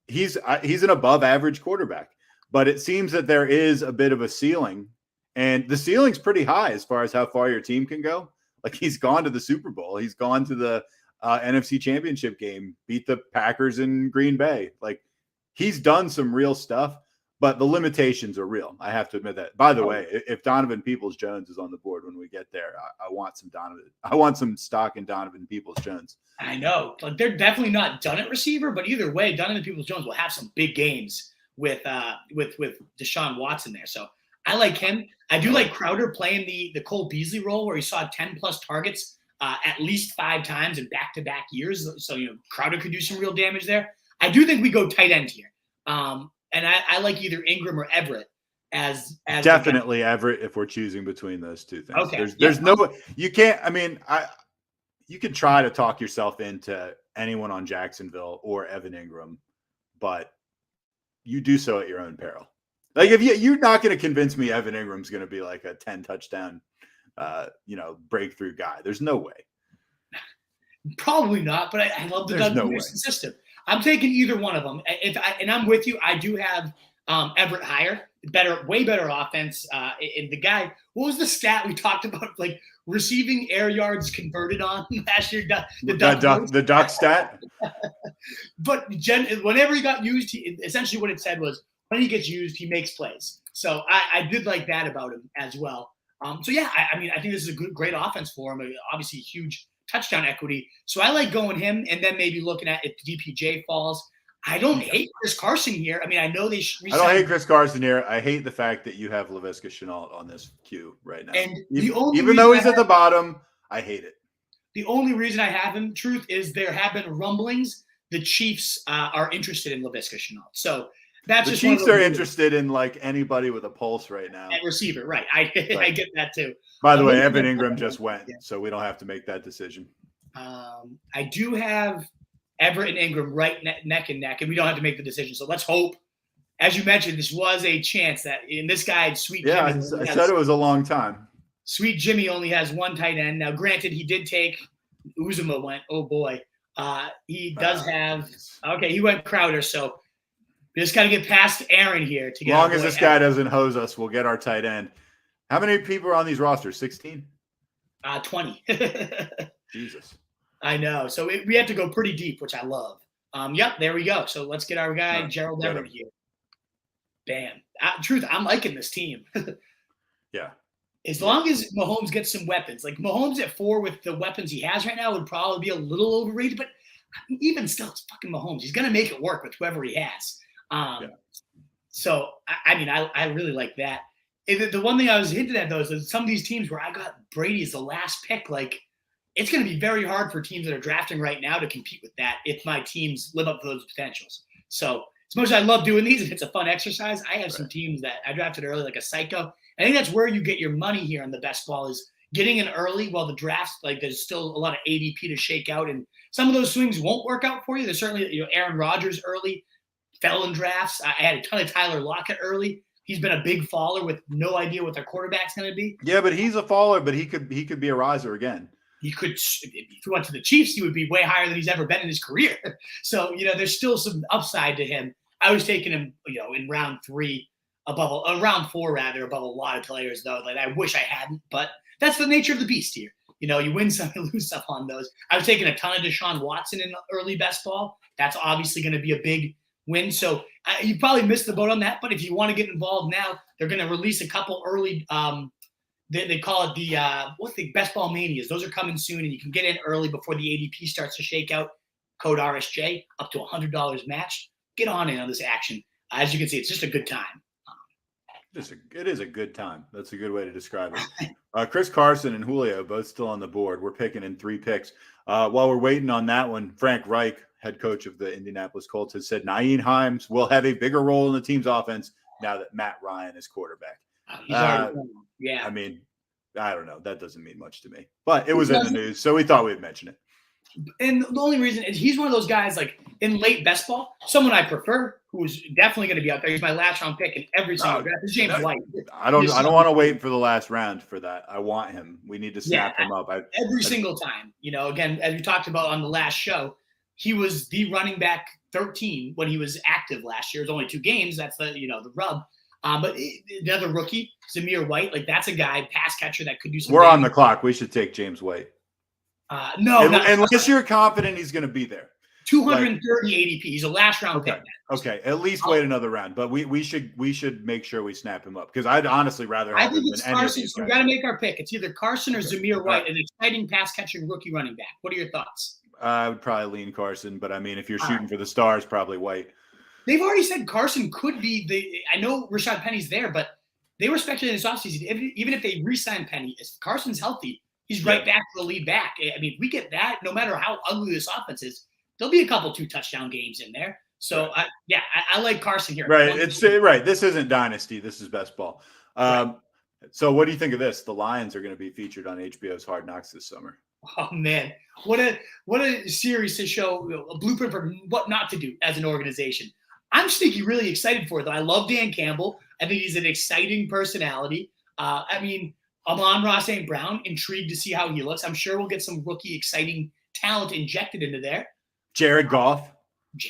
He's an above average quarterback, but it seems that there is a bit of a ceiling, and the ceiling's pretty high as far as how far your team can go. Like he's gone to the Super Bowl. He's gone to the NFC Championship game, beat the Packers in Green Bay. Like he's done some real stuff, but the limitations are real. I have to admit that. By the way, if Donovan Peoples-Jones is on the board when we get there, I want some Donovan. I want some stock in Donovan Peoples-Jones. I know, like they're definitely not done at receiver, but either way, Donovan Peoples-Jones will have some big games with Deshaun Watson there. So I like him. I do like Crowder playing the Cole Beasley role where he saw 10 plus targets at least 5 times in back-to-back years. So Crowder could do some real damage there. I do think we go tight end here. And I like either Ingram or Everett as definitely Everett if we're choosing between those two things. Okay. There's no you can't. I mean, you could try to talk yourself into anyone on Jacksonville or Evan Ingram, but you do so at your own peril. Like if you're not going to convince me Evan Ingram's going to be like a 10 touchdown, breakthrough guy. There's no way. Probably not, but I love the Doug Peterson system. I'm taking either one of them. And I'm with you. I do have Everett higher, way better offense. And the guy, what was the stat we talked about? Like receiving air yards converted on last year. The duck stat. But whenever he got used, essentially what it said was when he gets used, he makes plays. So I did like that about him as well. I think this is a great offense for him. Obviously, huge touchdown equity. So I like going him and then maybe looking at if DPJ falls. I don't hate Chris Carson here. I mean, I know they I don't hate Chris Carson here. I hate the fact that you have Laviska Shenault on this queue right now. And even though he's at the bottom, I hate it. The only reason I have him, truth, is there have been rumblings the Chiefs are interested in Laviska Shenault. So that's the Chiefs are interested in like anybody with a pulse right now. At receiver, right. I get that too. By the way, Evan Ingram just went, so we don't have to make that decision. I do have Everett and Ingram right neck and neck, and we don't have to make the decision. So let's hope. As you mentioned, this was a chance that in this guy, Sweet Jimmy. Yeah, I said it was a long time. Sweet Jimmy only has one tight end. Now, granted, he did take Uzuma went. Oh boy, he does have. Okay, he went Crowder. So we just got to get past Aaron here to get. As long as this guy doesn't hose us, we'll get our tight end. How many people are on these rosters? 16. 20. Jesus. I know. So we have to go pretty deep, which I love. Yep, there we go. So let's get our guy, Gerald Everett here. Bam. Truth, I'm liking this team. Yeah. As long as Mahomes gets some weapons. Like Mahomes at 4 with the weapons he has right now would probably be a little overrated, but even still, it's fucking Mahomes. He's going to make it work with whoever he has. So, I really like that. The one thing I was hinting at, though, is that some of these teams where I got Brady as the last pick, like, it's going to be very hard for teams that are drafting right now to compete with that if my teams live up to those potentials. So as much as I love doing these, if it's a fun exercise, I have some teams that I drafted early like a psycho. I think that's where you get your money here on the best ball is getting in early while the draft's like there's still a lot of ADP to shake out, and some of those swings won't work out for you. There's certainly Aaron Rodgers early fell in drafts. I had a ton of Tyler Lockett early. He's been a big faller with no idea what their quarterback's going to be. Yeah, but he's a faller, but he could be a riser again. He could, if he went to the Chiefs, he would be way higher than he's ever been in his career. So, there's still some upside to him. I was taking him, in round 3 round 4 rather, above a lot of players though. Like I wish I hadn't, but that's the nature of the beast here. You win some, you lose some on those. I was taking a ton of Deshaun Watson in early best ball. That's obviously going to be a big win. So you probably missed the boat on that. But if you want to get involved now, they're going to release a couple early. They call it the best ball manias. Those are coming soon, and you can get in early before the ADP starts to shake out. Code RSJ up to $100 matched. Get on in on this action. As you can see, it's just a good time. It is a good time. That's a good way to describe it. Chris Carson and Julio both still on the board. We're picking in 3 picks. While we're waiting on that one, Frank Reich, head coach of the Indianapolis Colts, has said Nyheim Hines will have a bigger role in the team's offense now that Matt Ryan is quarterback. Yeah. I mean, I don't know. That doesn't mean much to me. But it was in the news, so we thought we'd mention it. And the only reason is he's one of those guys like in late best ball, someone I prefer who's definitely going to be out there. He's my last round pick in every single draft. It's James White. I don't want to wait for the last round for that. I want him. We need to snap him up. Every single time. Again, as we talked about on the last show, he was the running back 13 when he was active last year. It was only 2 games. That's the rub. But the other rookie, Zamir White, like that's a guy, pass catcher that could do something. We're on the clock. We should take James White. No, unless you're confident he's going to be there. 230 ADP. He's a last round pick. Okay, at least wait another round. But we should make sure we snap him up because I'd honestly rather have him than any of these guys. We got to make our pick. It's either Carson or Zamir White, an exciting pass catching rookie running back. What are your thoughts? I would probably lean Carson, but I mean, if you're shooting for the stars, probably White. They've already said Carson could be I know Rashad Penny's there, but they were speculating this offseason. Even if they re-sign Penny, if Carson's healthy, he's right back to the lead back. I mean, if we get that, no matter how ugly this offense is, there'll be a couple 2-touchdown games in there. So, I like Carson here. Right. Right. This isn't Dynasty. This is best ball. So what do you think of this? The Lions are going to be featured on HBO's Hard Knocks this summer. Oh, man. What a series to show a blueprint for what not to do as an organization. I'm sneaky really excited for it, though. I love Dan Campbell. I think he's an exciting personality. Amon-Ra St. Brown, intrigued to see how he looks. I'm sure we'll get some rookie exciting talent injected into there. Jared Goff.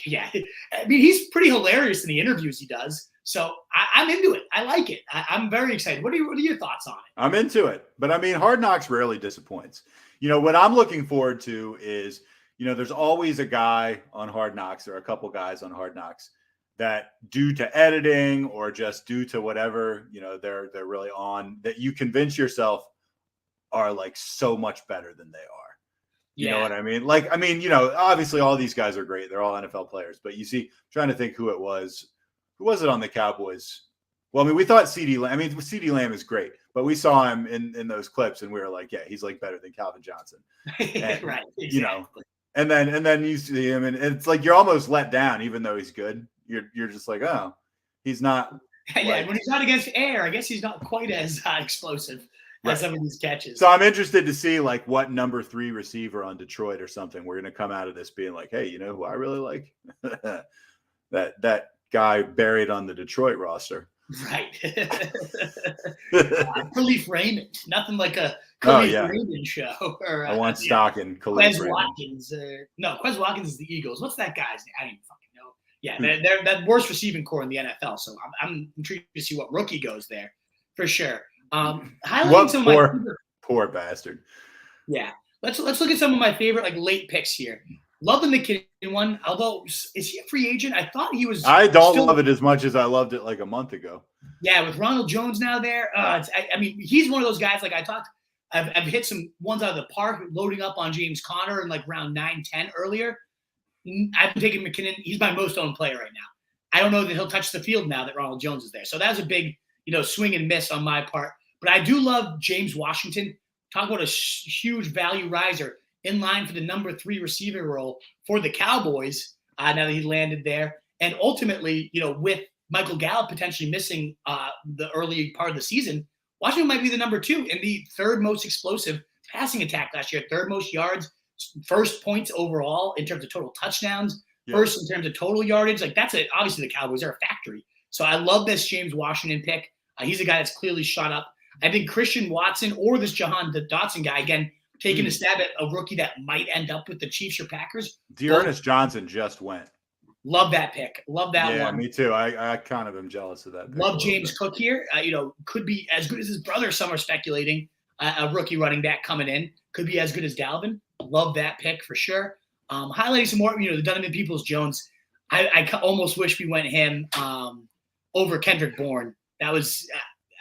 Yeah. I mean, he's pretty hilarious in the interviews he does. So I'm into it. I like it. I'm very excited. What are your thoughts on it? I'm into it. But, I mean, Hard Knocks rarely disappoints. What I'm looking forward to is, there's always a guy on Hard Knocks or a couple guys on Hard Knocks that due to editing or just due to whatever, they're really on, that you convince yourself are like so much better than they are. You know what I mean? Obviously all these guys are great. They're all NFL players, but you see, I'm trying to think who it was. Who was it on the Cowboys? Well, I mean, we thought CeeDee Lamb. I mean, CeeDee Lamb is great, but we saw him in those clips and we were like, yeah, he's like better than Calvin Johnson. And, right. Exactly. And then you see him and it's like you're almost let down, even though he's good. You're just like, oh, he's not. Yeah, when he's not against air, I guess he's not quite as explosive as some of these catches. So I'm interested to see like what number 3 receiver on Detroit or something. We're going to come out of this being like, hey, you know who I really like? that guy buried on the Detroit roster. Right. Khalif Raymond. Nothing like a Khalif Raymond show. Or, I want stock in Khalif Quez Watkins. Quez Watkins is the Eagles. What's that guy's name? I don't even fucking know. Yeah, they're that worst receiving core in the NFL. So I'm intrigued to see what rookie goes there for sure. Highlighting some of my poor bastard. Yeah, let's look at some of my favorite like late picks here. Love the McKinnon one, although is he a free agent? I thought he was. I don't love it as much as I loved it like a month ago. Yeah, with Ronald Jones now there, I mean, he's one of those guys. Like I talked, I've hit some ones out of the park, loading up on James Conner in like round 9-10 earlier. I've been taking McKinnon. He's my most owned player right now. I don't know that he'll touch the field now that Ronald Jones is there. So that was a big, swing and miss on my part. But I do love James Washington. Talk about a huge value riser in line for the number 3 receiver role for the Cowboys now that he landed there. And ultimately, with Michael Gallup potentially missing the early part of the season, Washington might be the number 2 and the third most explosive passing attack last year, third most yards, first points overall in terms of total touchdowns, first in terms of total yardage. Like obviously the Cowboys are a factory. So I love this James Washington pick. He's a guy that's clearly shot up. I think Christian Watson or this Jahan Dotson guy, again, taking a stab at a rookie that might end up with the Chiefs or Packers. Dearness Johnson just went. Love that pick. Love that one. Yeah, me too. I kind of am jealous of that pick. Love James Cook here. Could be as good as his brother. Some are speculating a rookie running back coming in. Could be as good as Dalvin. Love that pick for sure. Highlighting some more, the Donovan Peoples-Jones. I almost wish we went him over Kendrick Bourne. That was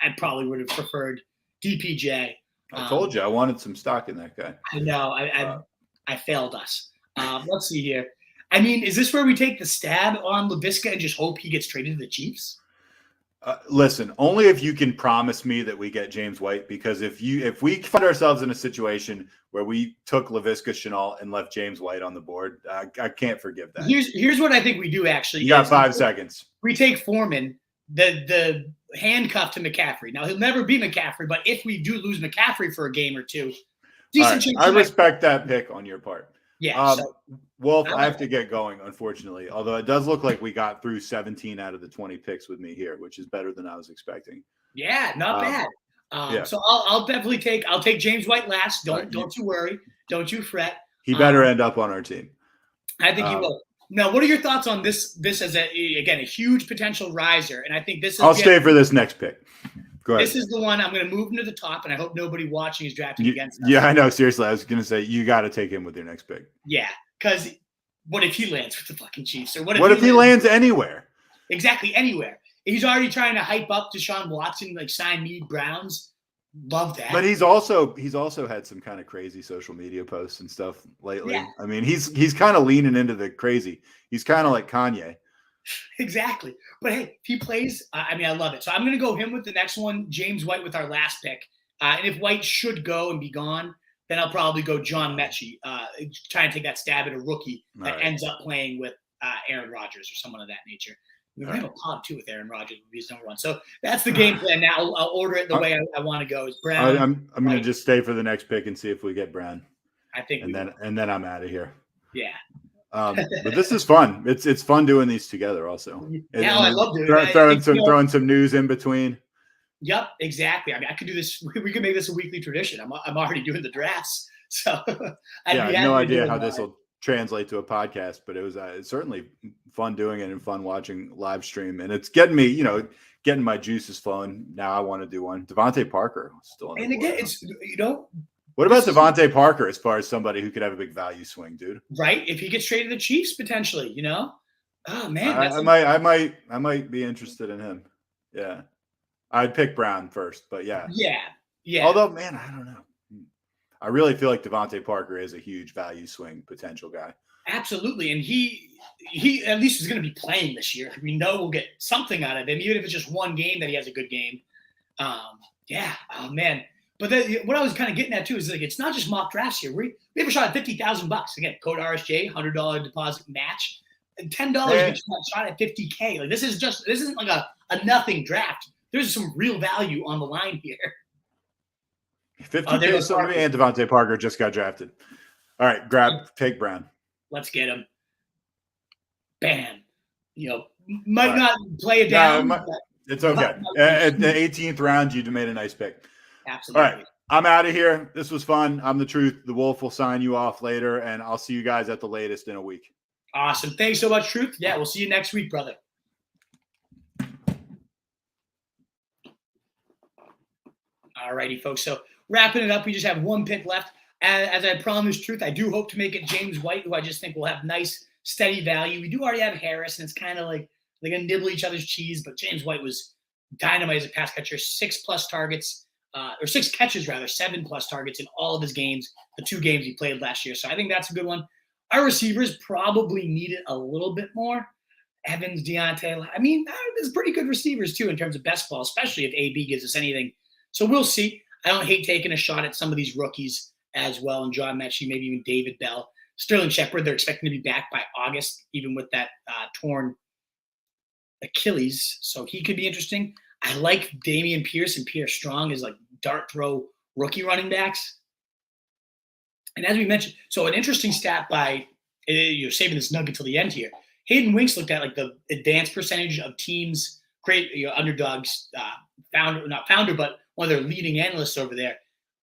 I probably would have preferred DPJ. I told you I wanted some stock in that guy. I know. I failed us. Let's see here. I mean, is this where we take the stab on Laviska and just hope he gets traded to the Chiefs? Listen, only if you can promise me that we get James White, because if we find ourselves in a situation where we took Laviska Shenault and left James White on the board, I can't forgive that. Here's what I think we do actually. You got 5 seconds. We take Foreman, the handcuff to McCaffrey. Now he'll never be McCaffrey, but if we do lose McCaffrey for a game or two, decent chance. I respect that pick on your part. Yeah. Wolf, I have to get going, unfortunately. Although it does look like we got through 17 out of the 20 picks with me here, which is better than I was expecting. Yeah, not bad. So I'll definitely take James White last. Don't you worry. Don't you fret. He better end up on our team. I think he will. Now, what are your thoughts on this? This as a huge potential riser, and I think this is. I'll stay for this next pick. Go ahead. This is the one I'm going to move him to the top, and I hope nobody watching is drafting against us. Yeah, I know. Seriously, I was going to say you got to take him with your next pick. Yeah, because what if he lands with the fucking Chiefs, or what if he lands anywhere? Exactly, anywhere. He's already trying to hype up Deshaun Watson, like sign me Browns. Love that. But he's also had some kind of crazy social media posts and stuff lately. Yeah. I mean, he's kind of leaning into the crazy. He's kind of like Kanye. Exactly. But hey, if he plays, I love it. So I'm going to go him with the next one, James White with our last pick. And if White should go and be gone, then I'll probably go John Mechie, trying to take that stab at a rookie that ends up playing with Aaron Rodgers or someone of that nature. We have a pod too with Aaron Rodgers, would be his number one. So that's the game plan. Now I'll order it the way I want to go. Is Brown? I'm going to just stay for the next pick and see if we get Brown. I think, and then I'm out of here. Yeah. But this is fun. It's fun doing these together also. Yeah, I love doing it. Throwing some news in between. Yep, exactly. I mean, I could do this. We could make this a weekly tradition. I'm already doing the drafts, so I have no idea how this will translate to a podcast, but it was it's certainly fun doing it and fun watching live stream, and it's getting me, getting my juices flowing. Now I want to do one. Devonte Parker still. And again, it's What about Devonte Parker as far as somebody who could have a big value swing, dude? Right, if he gets traded to the Chiefs potentially, Oh man, I might be interested in him. Yeah, I'd pick Brown first, but yeah. Although, man, I don't know. I really feel like Devonte Parker is a huge value swing potential guy. Absolutely, and he at least is going to be playing this year. We know we'll get something out of him, even if it's just one game that he has a good game. Yeah, oh man. But what I was kind of getting at too is like it's not just mock drafts here. We have a shot at $50,000 again. Code RSJ, $100 deposit match, and $10 gets you a shot at $50K. Like this isn't like a nothing draft. There's some real value on the line here. 50K, and Devontae Parker just got drafted. All right, take Brown. Let's get him. Bam. Might not play it down. It's okay. At the 18th round, you made a nice pick. Absolutely. All right, I'm out of here. This was fun. I'm the Truth. The Wolf will sign you off later, and I'll see you guys at the latest in a week. Awesome. Thanks so much, Truth. Yeah, we'll see you next week, brother. All righty, folks. So wrapping it up, we just have one pick left. As I promised, Truth, I do hope to make it James White, who I just think will have nice, steady value. We do already have Harris, and it's kind of like they're going to nibble each other's cheese, but James White was dynamite as a pass catcher, 6+ targets, or 6 catches rather, 7+ targets in all of his games, the 2 games he played last year. So I think that's a good one. Our receivers probably need it a little bit more. Evans, Deontay, there's pretty good receivers too in terms of best ball, especially if AB gives us anything. So we'll see. I don't hate taking a shot at some of these rookies as well, and John Mechie, maybe even David Bell. Sterling Shepard, they're expecting to be back by August, even with that torn Achilles, so he could be interesting. I like Dameon Pierce and Pierre Strong as like dart throw rookie running backs. And as we mentioned, so an interesting stat by you're saving this nugget till the end here. Hayden Winks looked at like the advanced percentage of teams, great underdogs, not founder, but one of their leading analysts over there.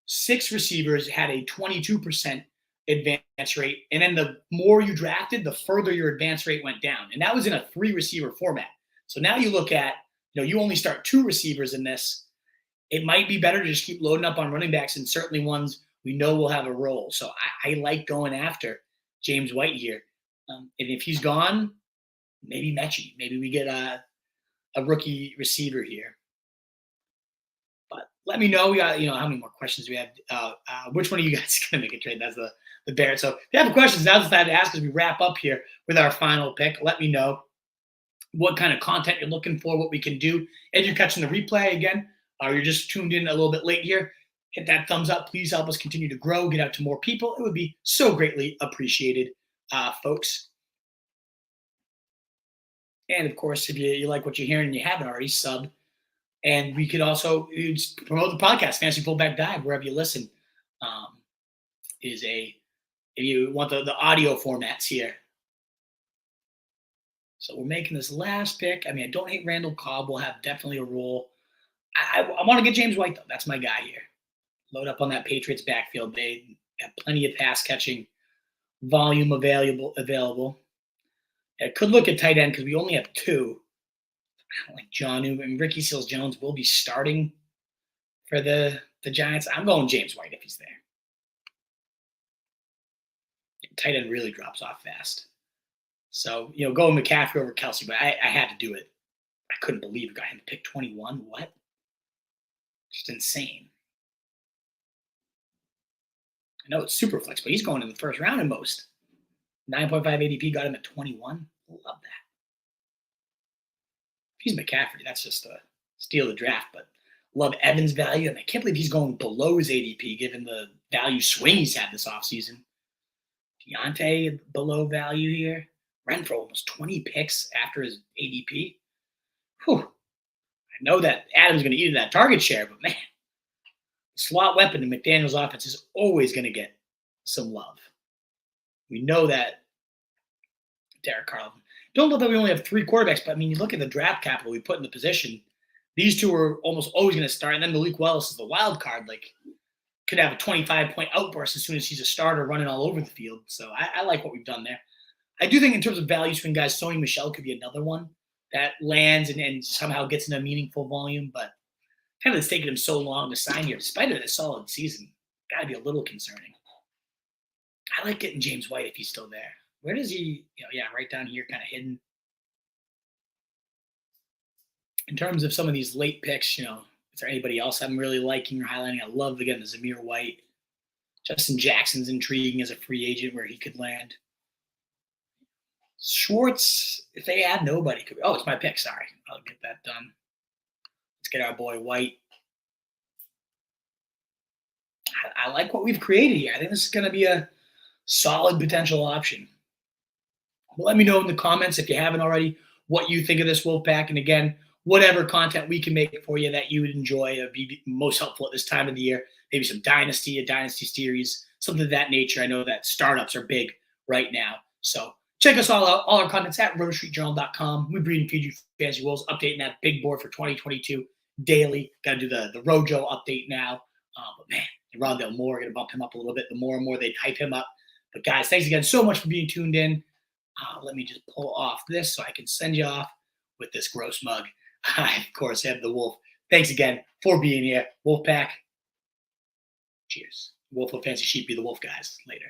6 receivers had a 22% advance rate, and then the more you drafted, the further your advance rate went down, and that was in a 3 receiver format. So now you look at, you only start 2 receivers in this. It might be better to just keep loading up on running backs, and certainly ones we know will have a role. So I like going after James White here. And if he's gone, maybe Mechie. Maybe we get a rookie receiver here. But let me know. We got, how many more questions we have. Which one of you guys is going to make a trade? That's the Bear. So if you have questions, now's the time to ask as we wrap up here with our final pick. Let me know what kind of content you're looking for, what we can do. If you're catching the replay again, or you're just tuned in a little bit late here, hit that thumbs up. Please help us continue to grow, get out to more people. It would be so greatly appreciated, folks. And, of course, if you like what you're hearing and you haven't already, sub. And we could also promote the podcast, Fantasy Fullback Dive, wherever you listen. If you want the audio formats here. So we're making this last pick. I mean, I don't hate Randall Cobb. Will have definitely a role. I want to get James White, though. That's my guy here. Load up on that Patriots backfield. They have plenty of pass catching volume available. I could look at tight end because we only have 2. I don't like John Newman. Ricky Seals-Jones will be starting for the Giants. I'm going James White if he's there. Tight end really drops off fast. So, going McCaffrey over Kelsey, but I had to do it. I couldn't believe I got him to pick 21. What? Just insane. I know it's super flex, but he's going in the first round in most. 9.5 ADP got him at 21. Love that. If he's McCaffrey, that's just a steal the draft, but love Evans' value. And I can't believe he's going below his ADP given the value swing he's had this offseason. Deontay below value here. Renfro almost 20 picks after his ADP. Whew. I know that Adams going to eat that target share, but man, the slot weapon in Mcdaniels' offense is always going to get some love. We know that Derek Carr. Don't know that we only have 3 quarterbacks, but I mean, you look at the draft capital we put in the position. These 2 are almost always going to start, and then Malik Willis is the wild card. Like, could have a 25-point outburst as soon as he's a starter running all over the field. So I like what we've done there. I do think in terms of value swing guys, Sony Michel could be another one that lands and somehow gets in a meaningful volume, but kind of it's taken him so long to sign here, despite a solid season. Got to be a little concerning. I like getting James White if he's still there. Where does he, right down here, kind of hidden. In terms of some of these late picks, is there anybody else I'm really liking or highlighting? I love, again, the Zamir White. Justin Jackson's intriguing as a free agent where he could land. Schwartz, if they add nobody, could be. Oh, it's my pick. Sorry. I'll get that done. Let's get our boy White. I like what we've created here. I think this is going to be a solid potential option. Well, let me know in the comments if you haven't already what you think of this Wolfpack. And again, whatever content we can make for you that you would enjoy would be most helpful at this time of the year. Maybe some a dynasty series, something of that nature. I know that startups are big right now. So check us all out. All our content's at rotostreetjournal.com. We breed and feed you fantasy wolves, updating that big board for 2022 daily. Got to do the Rojo update now. But man, Rondell Moore, going to bump him up a little bit. The more and more they hype him up. But guys, thanks again so much for being tuned in. Let me just pull off this so I can send you off with this gross mug. I, of course, have the Wolf. Thanks again for being here. Wolfpack. Cheers. Wolf of Fancy Sheep, be the Wolf guys. Later.